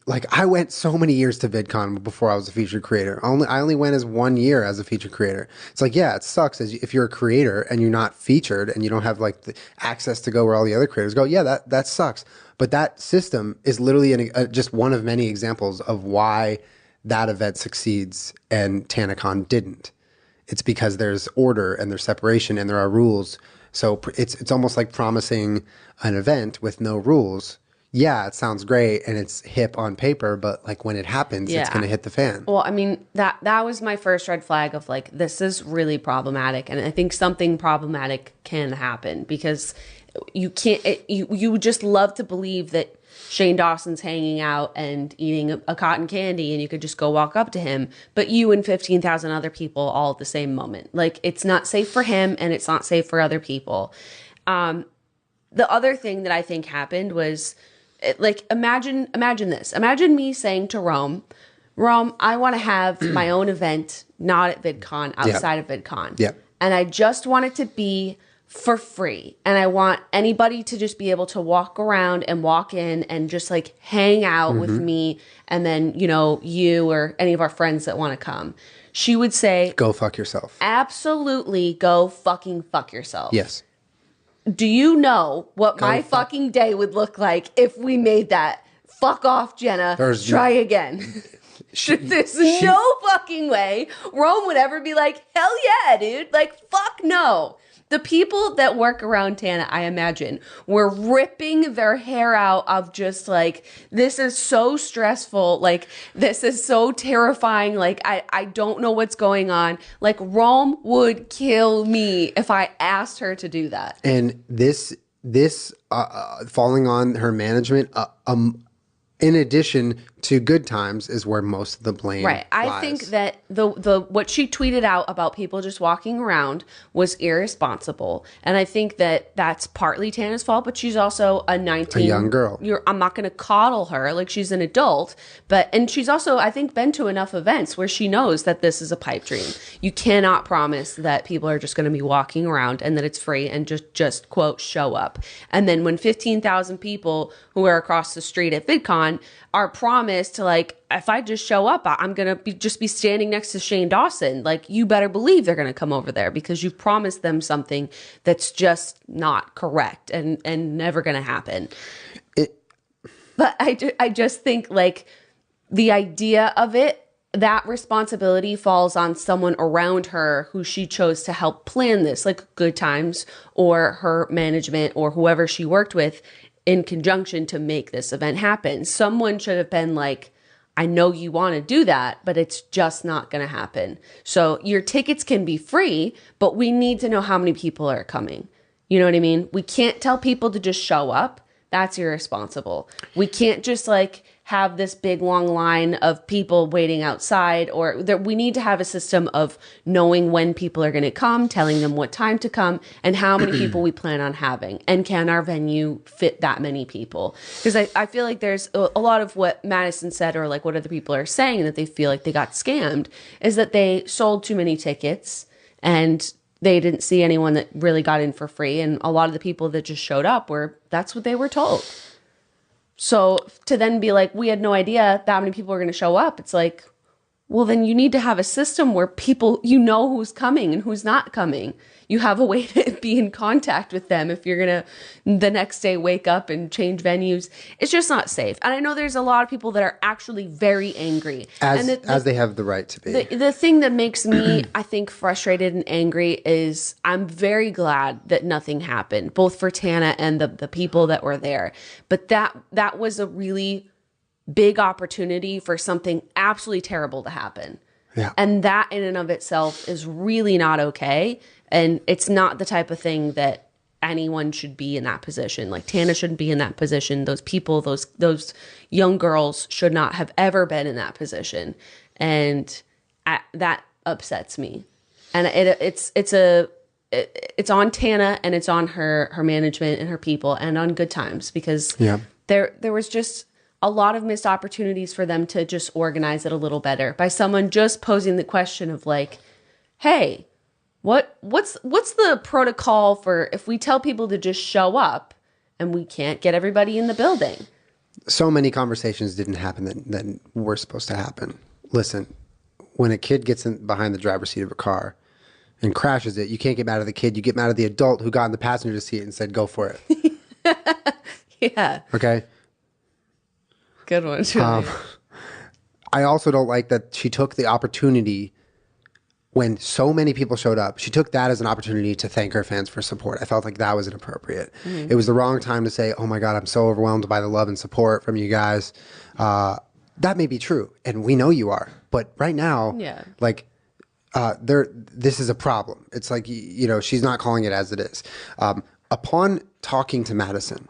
like, I went so many years to VidCon before I was a featured creator. I only went as 1 year as a featured creator. It's like, yeah, it sucks if you're a creator and you're not featured and you don't have like the access to go where all the other creators go. Yeah, that sucks. But that system is literally just one of many examples of why that event succeeds and Tanacon didn't. It's because there's order and there's separation and there are rules. So it's almost like promising an event with no rules. yeah, it sounds great and it's hip on paper, but like when it happens, it's going to hit the fan. Well, I mean, that was my first red flag of like, this is really problematic. And I think something problematic can happen because you can't, you just love to believe that Shane Dawson's hanging out and eating a cotton candy and you could just go walk up to him, but you and 15,000 other people all at the same moment. Like, it's not safe for him and it's not safe for other people. The other thing that I think happened was, like, imagine this. Imagine me saying to Rome, I want to have my own event, not at VidCon, outside of VidCon. Yeah. And I just want it to be for free. And I want anybody to just be able to walk around and walk in and just like hang out with me. And then, you know, you or any of our friends that want to come. She would say, go fuck yourself. Absolutely go fucking fuck yourself. Yes. Do you know what my fucking day would look like if we made that? Fuck off, Jenna. Try again. There's no fucking way Rome would ever be like, hell yeah, dude. Like, fuck no. The people that work around Tana, I imagine, were ripping their hair out of just like, this is so stressful. Like, this is so terrifying. Like, I don't know what's going on. Like, Rome would kill me if I asked her to do that. And this falling on her management, in addition to good times, is where most of the blame lies. I think that the what she tweeted out about people just walking around was irresponsible, and I think that that's partly Tana's fault. But she's also a young girl. I'm not going to coddle her like she's an adult, and she's also, I think, been to enough events where she knows that this is a pipe dream. You cannot promise that people are just going to be walking around and that it's free and just quote show up. And then when 15,000 people who are across the street at VidCon are promised to, like, if I just show up, I'm going to just be standing next to Shane Dawson. Like, you better believe they're going to come over there because you've promised them something that's just not correct and never going to happen. But I just think, like, the idea of it, that responsibility falls on someone around her who she chose to help plan this, like Good Times or her management or whoever she worked with in conjunction to make this event happen. Someone should have been like, I know you want to do that, but it's just not going to happen. So your tickets can be free, but we need to know how many people are coming. You know what I mean? We can't tell people to just show up. That's irresponsible. We can't just like have this big long line of people waiting outside, or we need to have a system of knowing when people are going to come, telling them what time to come, and how many people we plan on having. And can our venue fit that many people? Because I feel like there's a lot of what Madison said, or like what other people are saying, that they feel like they got scammed, is that they sold too many tickets and they didn't see anyone that really got in for free. And a lot of the people that just showed up that's what they were told. So to then be like, we had no idea that many people were going to show up. It's like, well, then you need to have a system where people, you know who's coming and who's not coming. You have a way to be in contact with them if you're going to the next day wake up and change venues. It's just not safe. And I know there's a lot of people that are actually very angry. As they have the right to be. The thing that makes me, I think, frustrated and angry is I'm very glad that nothing happened, both for Tana and the people that were there. But that was a really big opportunity for something absolutely terrible to happen. Yeah. And that in and of itself is really not okay. And it's not the type of thing that anyone should be in that position. Like, Tana shouldn't be in that position. Those people, those young girls should not have ever been in that position. And that upsets me. And it's on Tana, and it's on her management and her people, and on Good Times, because there was just a lot of missed opportunities for them to just organize it a little better by someone just posing the question of like, hey, what's the protocol for if we tell people to just show up and we can't get everybody in the building? So many conversations didn't happen that were supposed to happen. Listen, when a kid gets in behind the driver's seat of a car and crashes it, you can't get mad at the kid. You get mad at the adult who got in the passenger seat and said, go for it. Yeah. Okay. Good one. I also don't like that she took the opportunity when so many people showed up, she took that as an opportunity to thank her fans for support. I felt like that was inappropriate. It was the wrong time to say, oh my God, I'm so overwhelmed by the love and support from you guys. That may be true, and we know you are. But right now, like, this is a problem. It's like, you know, she's not calling it as it is. Upon talking to Madison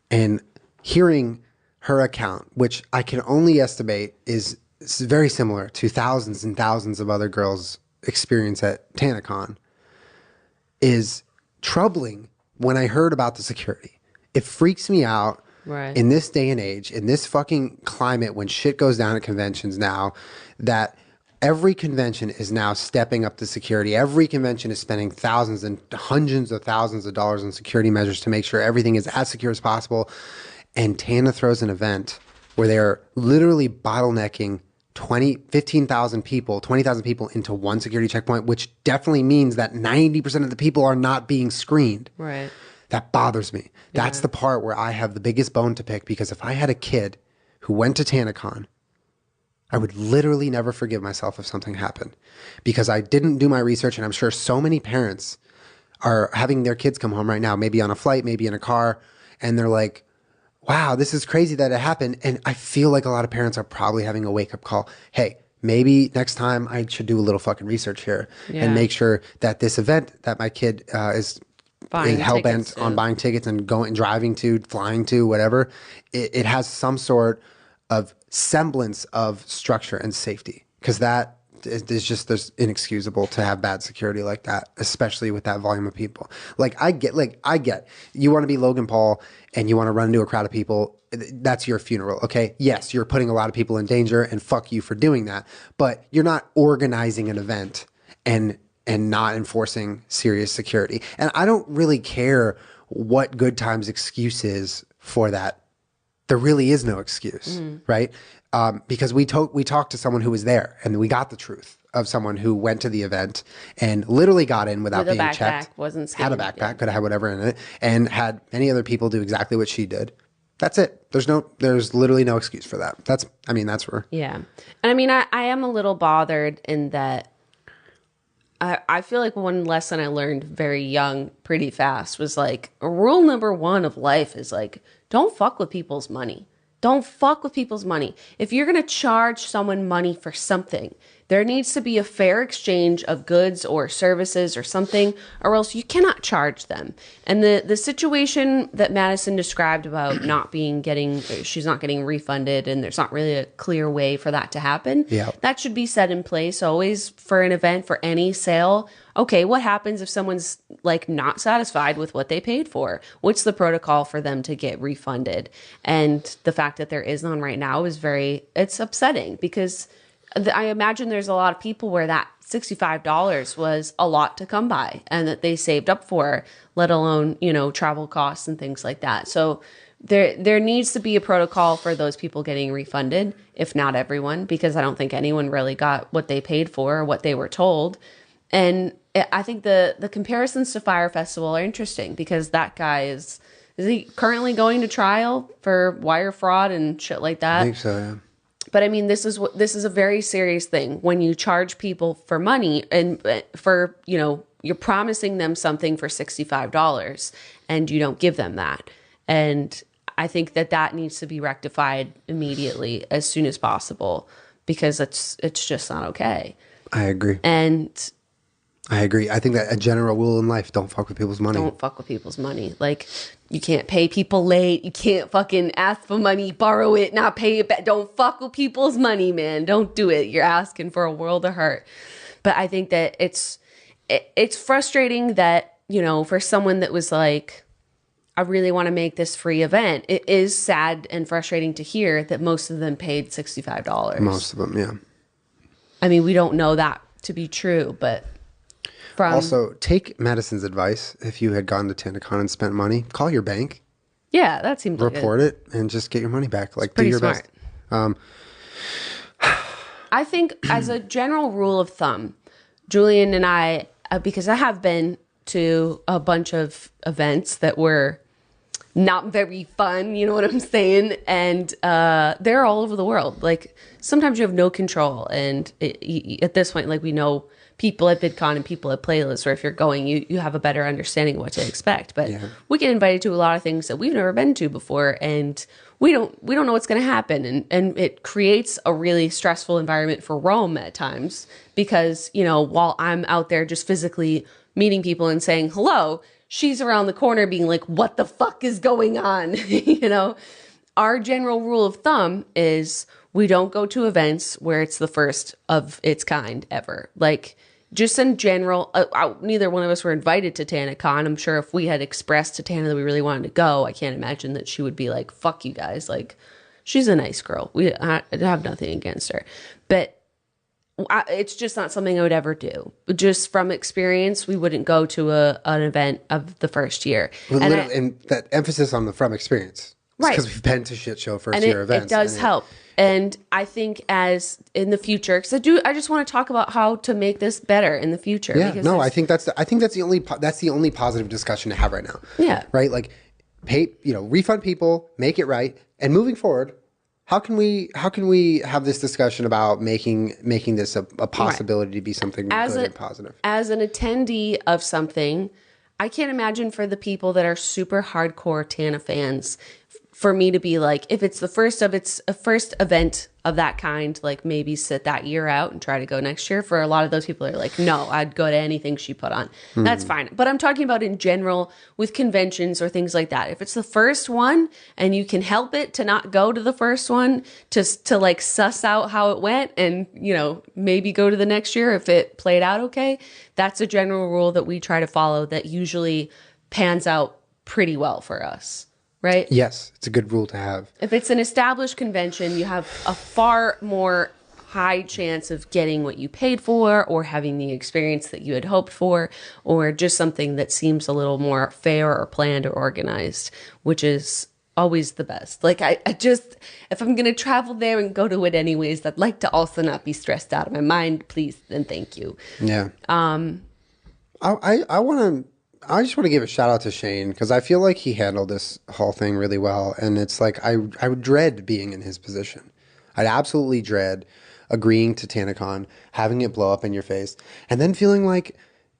and hearing her account, which I can only estimate is very similar to thousands and thousands of other girls' experience at Tanacon, is troubling when I heard about the security. It freaks me out. Right. In this day and age, in this fucking climate, when shit goes down at conventions now, that every convention is now stepping up the security. Every convention is spending thousands and hundreds of thousands of dollars on security measures to make sure everything is as secure as possible. And Tana throws an event where they're literally bottlenecking 15,000 people, 20,000 people into one security checkpoint, which definitely means that 90% of the people are not being screened. Right. That bothers me. That's the part where I have the biggest bone to pick, because if I had a kid who went to Tanacon, I would literally never forgive myself if something happened, because I didn't do my research. And I'm sure so many parents are having their kids come home right now, maybe on a flight, maybe in a car, and they're like, wow, this is crazy that it happened. And I feel like a lot of parents are probably having a wake-up call. Hey, maybe next time I should do a little fucking research here and make sure that this event that my kid is hell-bent on buying tickets and going, driving to, flying to, whatever, it has some sort of semblance of structure and safety, because that there's inexcusable to have bad security like that, especially with that volume of people. I get you want to be Logan Paul and you want to run into a crowd of people. That's your funeral. Okay. Yes. You're putting a lot of people in danger, and fuck you for doing that, but you're not organizing an event and not enforcing serious security. And I don't really care what Good Times' excuse is for that. There really is no excuse, right? Because we talked to someone who was there, and we got the truth of someone who went to the event and literally got in without being checked. Wasn't had a backpack, could have had whatever in it, and had many other people do exactly what she did. That's it. There's literally no excuse for that. That's where. Yeah. And I mean, I am a little bothered in that I feel like one lesson I learned very young, pretty fast, was like, rule number one of life is like, don't fuck with people's money. Don't fuck with people's money. If you're going to charge someone money for something, there needs to be a fair exchange of goods or services or something, or else you cannot charge them. And the situation that Madison described about she's not getting refunded, and there's not really a clear way for that to happen. Yeah. That should be set in place always for an event, for any sale. Okay, what happens if someone's like not satisfied with what they paid for? What's the protocol for them to get refunded? And the fact that there is none right now is it's upsetting, because I imagine there's a lot of people where that $65 was a lot to come by and that they saved up for, let alone, travel costs and things like that. So there needs to be a protocol for those people getting refunded, if not everyone, because I don't think anyone really got what they paid for or what they were told. And I think the comparisons to Fyre Festival are interesting, because that guy is he currently going to trial for wire fraud and shit like that? I think so, yeah. But I mean, this is a very serious thing when you charge people for money and for, you're promising them something for $65 and you don't give them that. And I think that needs to be rectified immediately, as soon as possible, because it's just not okay. I agree. I agree. I think that a general rule in life, don't fuck with people's money. Don't fuck with people's money. Like, you can't pay people late. You can't fucking ask for money, borrow it, not pay it back. Don't fuck with people's money, man. Don't do it. You're asking for a world of hurt. But I think that it's frustrating that, for someone that was like, I really want to make this free event. It is sad and frustrating to hear that most of them paid $65. Most of them, yeah. I mean, we don't know that to be true, but... Also, take Madison's advice. If you had gone to Tanacon and spent money, call your bank. Yeah, that seems like report it and just get your money back. Like, do your smart. best. I think as a general rule of thumb, Julien and I, because I have been to a bunch of events that were not very fun, you know what I'm saying? And they're all over the world. Like, sometimes you have no control. And at this point, like, we know people at VidCon and people at Playlist, where if you're going, you have a better understanding of what to expect. But we get invited to a lot of things that we've never been to before, and we don't know what's going to happen. And it creates a really stressful environment for Rome at times because, you know, while I'm out there just physically meeting people and saying hello, she's around the corner being like, what the fuck is going on? You know, our general rule of thumb is we don't go to events where it's the first of its kind ever. Like, just in general, neither one of us were invited to Tanacon. I'm sure if we had expressed to Tana that we really wanted to go, I can't imagine that she would be like, fuck you guys. Like, she's a nice girl. I have nothing against her. But it's just not something I would ever do. Just from experience, we wouldn't go to an event of the first year. Well, and that emphasis on the from experience. Right. Because we've been to shit show first year events. It does help. And I think as in the future, because I just want to talk about how to make this better in the future. Yeah, no, I think that's the only positive discussion to have right now. Yeah, right. Like, refund people, make it right, and moving forward, how can we have this discussion about making this a possibility to be something good and positive? As an attendee of something, I can't imagine for the people that are super hardcore Tana fans, for me to be like, if it's a first event of that kind, like maybe sit that year out and try to go next year. For a lot of those people are like, no, I'd go to anything she put on. That's fine. But I'm talking about in general with conventions or things like that. If it's the first one and you can help it to not go to the first one, to like suss out how it went and, you know, maybe go to the next year if it played out okay. That's a general rule that we try to follow that usually pans out pretty well for us. Right? Yes, it's a good rule to have. If it's an established convention, you have a far more high chance of getting what you paid for or having the experience that you had hoped for or just something that seems a little more fair or planned or organized, which is always the best. Like, I just, if I'm going to travel there and go to it anyways, I'd like to also not be stressed out of my mind, please and thank you. Yeah. I just want to give a shout out to Shane because I feel like he handled this whole thing really well. And it's like, I would dread being in his position. I'd absolutely dread agreeing to Tanacon, having it blow up in your face, and then feeling like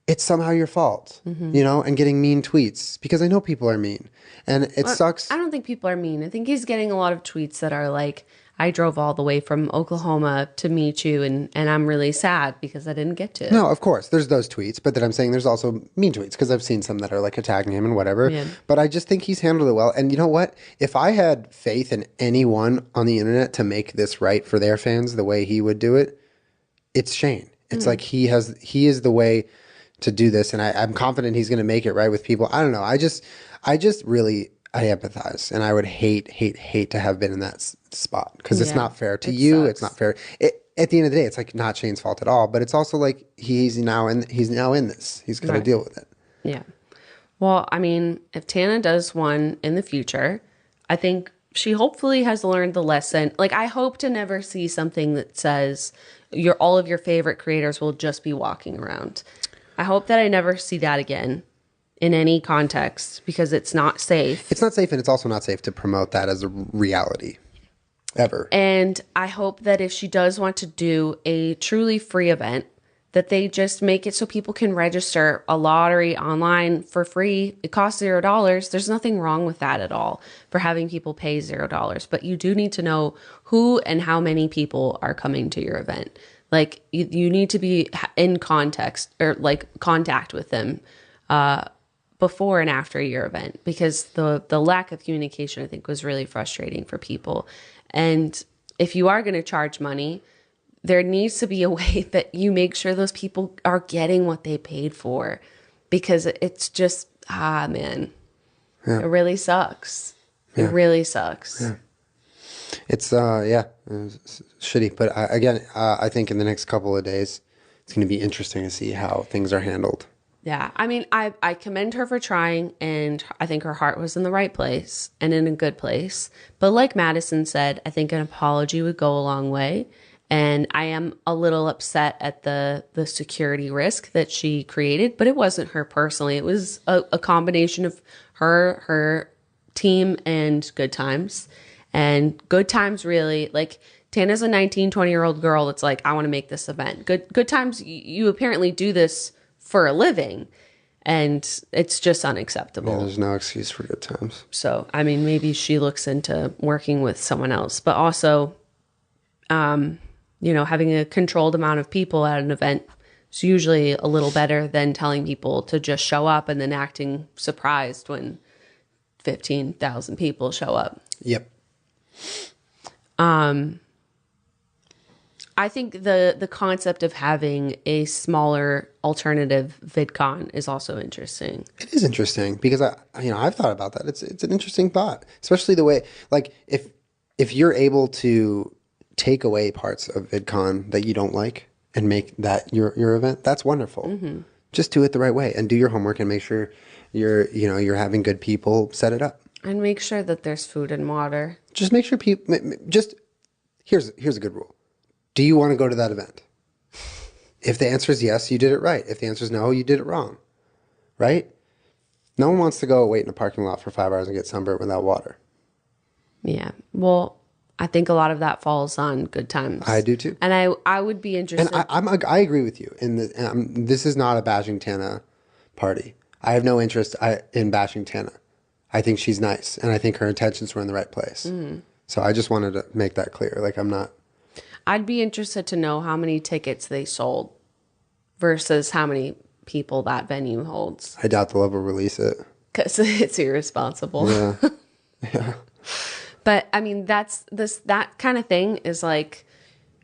it's somehow your fault, you know, and getting mean tweets because I know people are mean and it sucks. I don't think people are mean. I think he's getting a lot of tweets that are like, I drove all the way from Oklahoma to meet you, and I'm really sad because I didn't get to. No, of course. There's those tweets, but then I'm saying there's also mean tweets because I've seen some that are like attacking him and whatever. Yeah. But I just think he's handled it well. And you know what? If I had faith in anyone on the internet to make this right for their fans the way he would do it, it's Shane. It's like he is the way to do this, and I'm confident he's going to make it right with people. I don't know. I just really... I empathize, and I would hate to have been in that spot because it's not fair to you. Sucks. It's not fair. At the end of the day, it's like not Shane's fault at all, but it's also like he's now in this. He's got to deal with it. Yeah. Well, I mean, if Tana does one in the future, I think she hopefully has learned the lesson. Like, I hope to never see something that says all of your favorite creators will just be walking around. I hope that I never see that again. In any context, because it's not safe. It's not safe, and it's also not safe to promote that as a reality, ever. And I hope that if she does want to do a truly free event, that they just make it so people can register a lottery online for free. It costs $0. There's nothing wrong with that at all, for having people pay $0. But you do need to know who and how many people are coming to your event. Like, you need to be in context or like contact with them before and after your event, because the lack of communication, I think, was really frustrating for people. And if you are going to charge money, there needs to be a way that you make sure those people are getting what they paid for, because it's just, man, it really sucks. It really sucks. Yeah. It's shitty. But I think in the next couple of days, it's going to be interesting to see how things are handled. Yeah, I mean, I commend her for trying, and I think her heart was in the right place and in a good place. But like Madison said, I think an apology would go a long way. And I am a little upset at the security risk that she created, but it wasn't her personally. It was a combination of her team, and Good Times. And Good Times really, like, Tana's a 19, 20-year-old girl that's like, I want to make this event. Good Times, you apparently do this for a living, and it's just unacceptable. Yeah, there's no excuse for Good Times. So, I mean, maybe she looks into working with someone else, but also, having a controlled amount of people at an event is usually a little better than telling people to just show up and then acting surprised when 15,000 people show up. Yep. I think the concept of having a smaller alternative VidCon is also interesting. It is interesting because I've thought about that. It's an interesting thought, especially the way, like, if you're able to take away parts of VidCon that you don't like and make that your event, that's wonderful. Mm-hmm. Just do it the right way and do your homework and make sure you're having good people set it up. And make sure that there's food and water. Just make sure people, here's a good rule. Do you want to go to that event? If the answer is yes, you did it right. If the answer is no, you did it wrong. Right? No one wants to go wait in a parking lot for 5 hours and get sunburned without water. Yeah. Well, I think a lot of that falls on Good Times. I do too. And I would be interested. And I agree with you. This is not a bashing Tana party. I have no interest in bashing Tana. I think she's nice, and I think her intentions were in the right place. Mm. So I just wanted to make that clear. Like, I'm not. I'd be interested to know how many tickets they sold versus how many people that venue holds. I doubt they'll ever release it. Because it's irresponsible. Yeah. Yeah. But, I mean, that kind of thing is like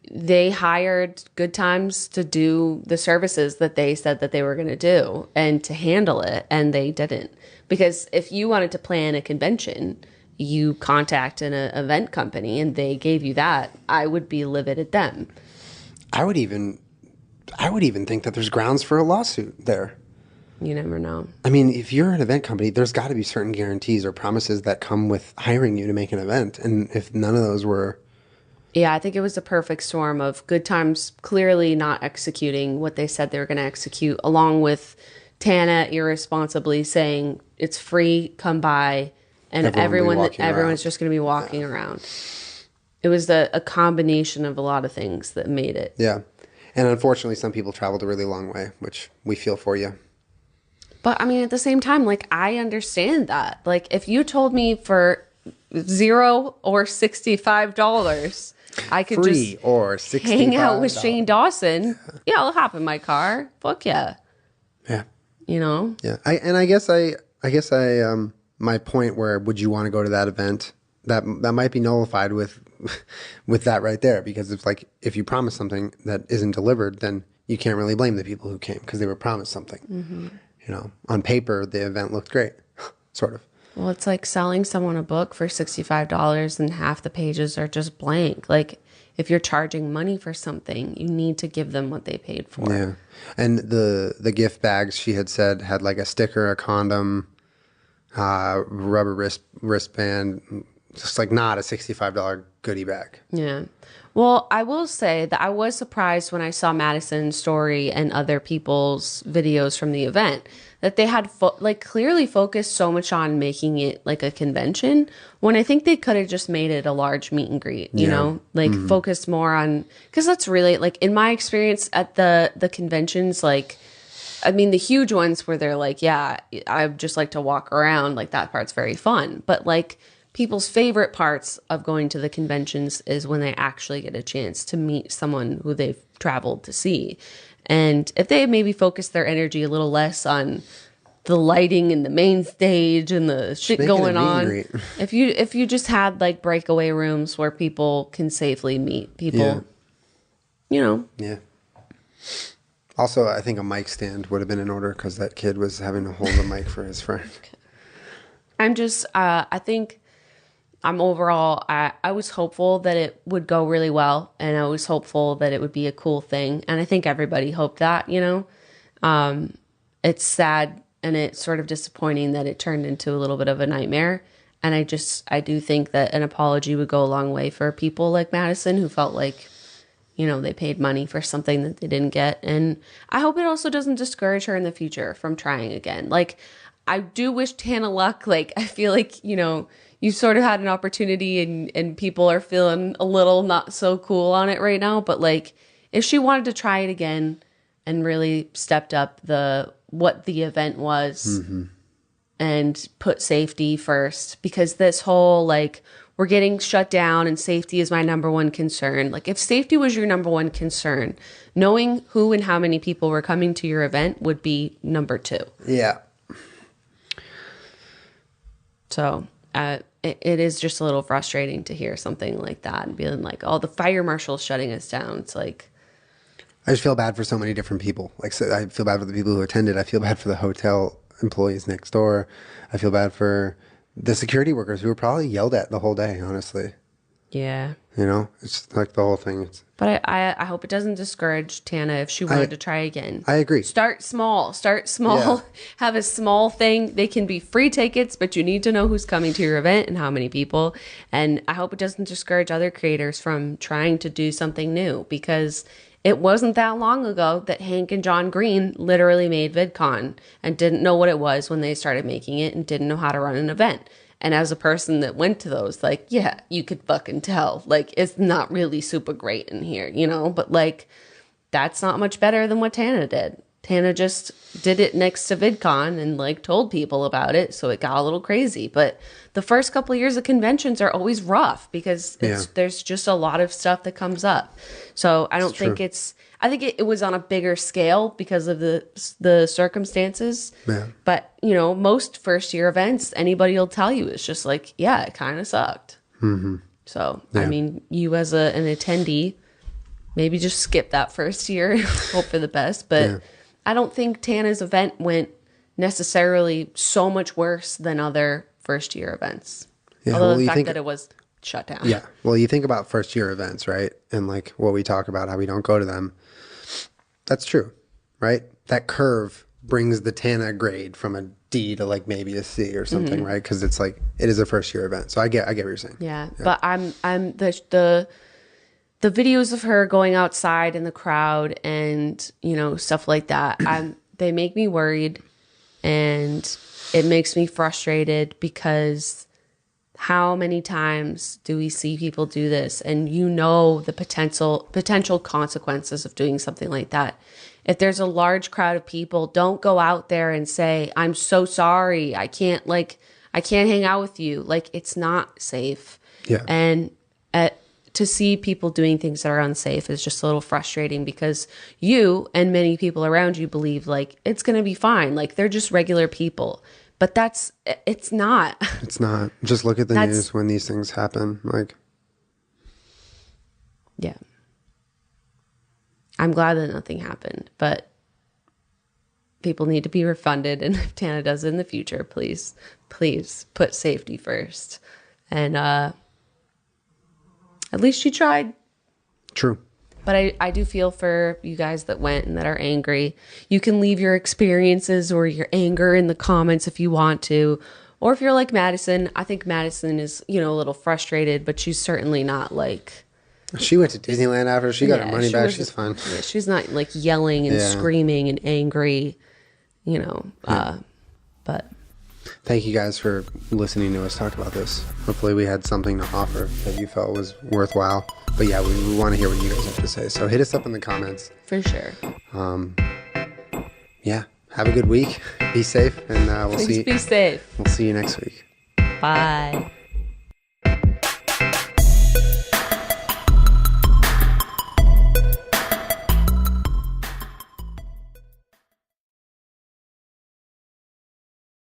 they hired Good Times to do the services that they said that they were going to do and to handle it, and they didn't. Because if you wanted to plan a convention, you contact an event company and they gave you that, I would be livid at them. I would even think that there's grounds for a lawsuit there. You never know. I mean, if you're an event company, there's got to be certain guarantees or promises that come with hiring you to make an event. And if none of those were... Yeah, I think it was a perfect storm of Good Times clearly not executing what they said they were going to execute, along with Tana irresponsibly saying it's free, come by, and everyone's just going to be walking around. It was a combination of a lot of things that made it. Yeah. And unfortunately, some people traveled a really long way, which we feel for you. But I mean, at the same time, like, I understand that. Like, if you told me for $0 or $65, I could free just or $65. Hang out with Shane Dawson. Yeah, I'll hop in my car. Fuck yeah. Yeah. You know? Yeah. I guess my point where would you want to go to that event, that might be nullified with that right there, because it's like, if you promise something that isn't delivered, then you can't really blame the people who came because they were promised something. Mm-hmm. You know, on paper, the event looked great, sort of. Well, it's like selling someone a book for $65 and half the pages are just blank. Like, if you're charging money for something, you need to give them what they paid for. Yeah. And the gift bags, she had said, had like a sticker, a condom, rubber wristband, just like not a $65 goodie bag. Yeah. Well, I will say that I was surprised when I saw Madison's story and other people's videos from the event that they had clearly focused so much on making it like a convention, when I think they could have just made it a large meet and greet, you know, like focused more on, because that's really, like, in my experience at the conventions, like, I mean, the huge ones where they're like, yeah, I just like to walk around, like, that part's very fun. But like, people's favorite parts of going to the conventions is when they actually get a chance to meet someone who they've traveled to see. And if they maybe focus their energy a little less on the lighting and the main stage and the shit going on, if you just had like breakaway rooms where people can safely meet people, you know. Yeah. Also, I think a mic stand would have been in order because that kid was having to hold the mic for his friend. I'm just, I think I'm overall, I was hopeful that it would go really well, and I was hopeful that it would be a cool thing. And I think everybody hoped that, you know. It's sad and it's sort of disappointing that it turned into a little bit of a nightmare. And I do think that an apology would go a long way for people like Madison who felt like, you know, they paid money for something that they didn't get. And I hope it also doesn't discourage her in the future from trying again. Like, I do wish Tana luck. Like, I feel like, you know, you sort of had an opportunity and people are feeling a little not so cool on it right now. But like, if she wanted to try it again and really stepped up what the event was and put safety first, because this whole like, we're getting shut down and safety is my number one concern. Like, if safety was your number one concern, knowing who and how many people were coming to your event would be number 2. Yeah. So it is just a little frustrating to hear something like that and being like, oh, the fire marshal's shutting us down. It's like, I just feel bad for so many different people. Like, so I feel bad for the people who attended. I feel bad for the hotel employees next door. I feel bad for the security workers who were probably yelled at the whole day, honestly. yeah. You know, it's like the whole thing. But I hope it doesn't discourage Tana if she wanted to try again. I agree. Start small. Yeah. Have a small thing. They can be free tickets, but you need to know who's coming to your event and how many people. And I hope it doesn't discourage other creators from trying to do something new, because it wasn't that long ago that Hank and John Green literally made VidCon and didn't know what it was when they started making it and didn't know how to run an event. And as a person that went to those, like, yeah, you could fucking tell. Like, it's not really super great in here, you know? But, like, that's not much better than what Tana did. Tana just did it next to VidCon and, like, told people about it, so it got a little crazy. But the first couple of years of conventions are always rough because there's just a lot of stuff that comes up. So I don't think it's... I think it was on a bigger scale because of the circumstances. Yeah. But, you know, most first-year events, anybody will tell you, it's just like, yeah, it kind of sucked. Mm-hmm. So, I mean, you as an attendee, maybe just skip that first year, hope for the best. But I don't think Tana's event went necessarily so much worse than other first-year events. Yeah, although the fact that it was shut down. Yeah. Well, you think about first-year events, right? And, like, what we talk about, how we don't go to them. That's true, right? That curve brings the Tana grade from a D to like maybe a C or something, right? Because it's like it is a first year event. So I get what you're saying. Yeah. But I'm the videos of her going outside in the crowd and, you know, stuff like that. They make me worried, and it makes me frustrated because how many times do we see people do this? And you know the potential consequences of doing something like that. If there's a large crowd of people, don't go out there and say, I'm so sorry. I can't hang out with you. Like, it's not safe. Yeah. And to see people doing things that are unsafe is just a little frustrating because you and many people around you believe like it's going to be fine. Like, they're just regular people. But it's not. It's not. Just look at the news when these things happen. Like, yeah. I'm glad that nothing happened, but people need to be refunded. And if Tana does it in the future, please put safety first. And at least she tried. True. But I do feel for you guys that went and that are angry. You can leave your experiences or your anger in the comments if you want to. Or if you're like Madison, I think Madison is, you know, a little frustrated, but she's certainly not like... She went to Disneyland after. She got her money back. She's fine. Yeah, she's not like yelling and screaming and angry, you know. But... Thank you guys for listening to us talk about this. Hopefully we had something to offer that you felt was worthwhile. But yeah, we want to hear what you guys have to say. So hit us up in the comments. For sure. Yeah. Have a good week. Be safe. And we'll see. Be safe. We'll see you next week. Bye.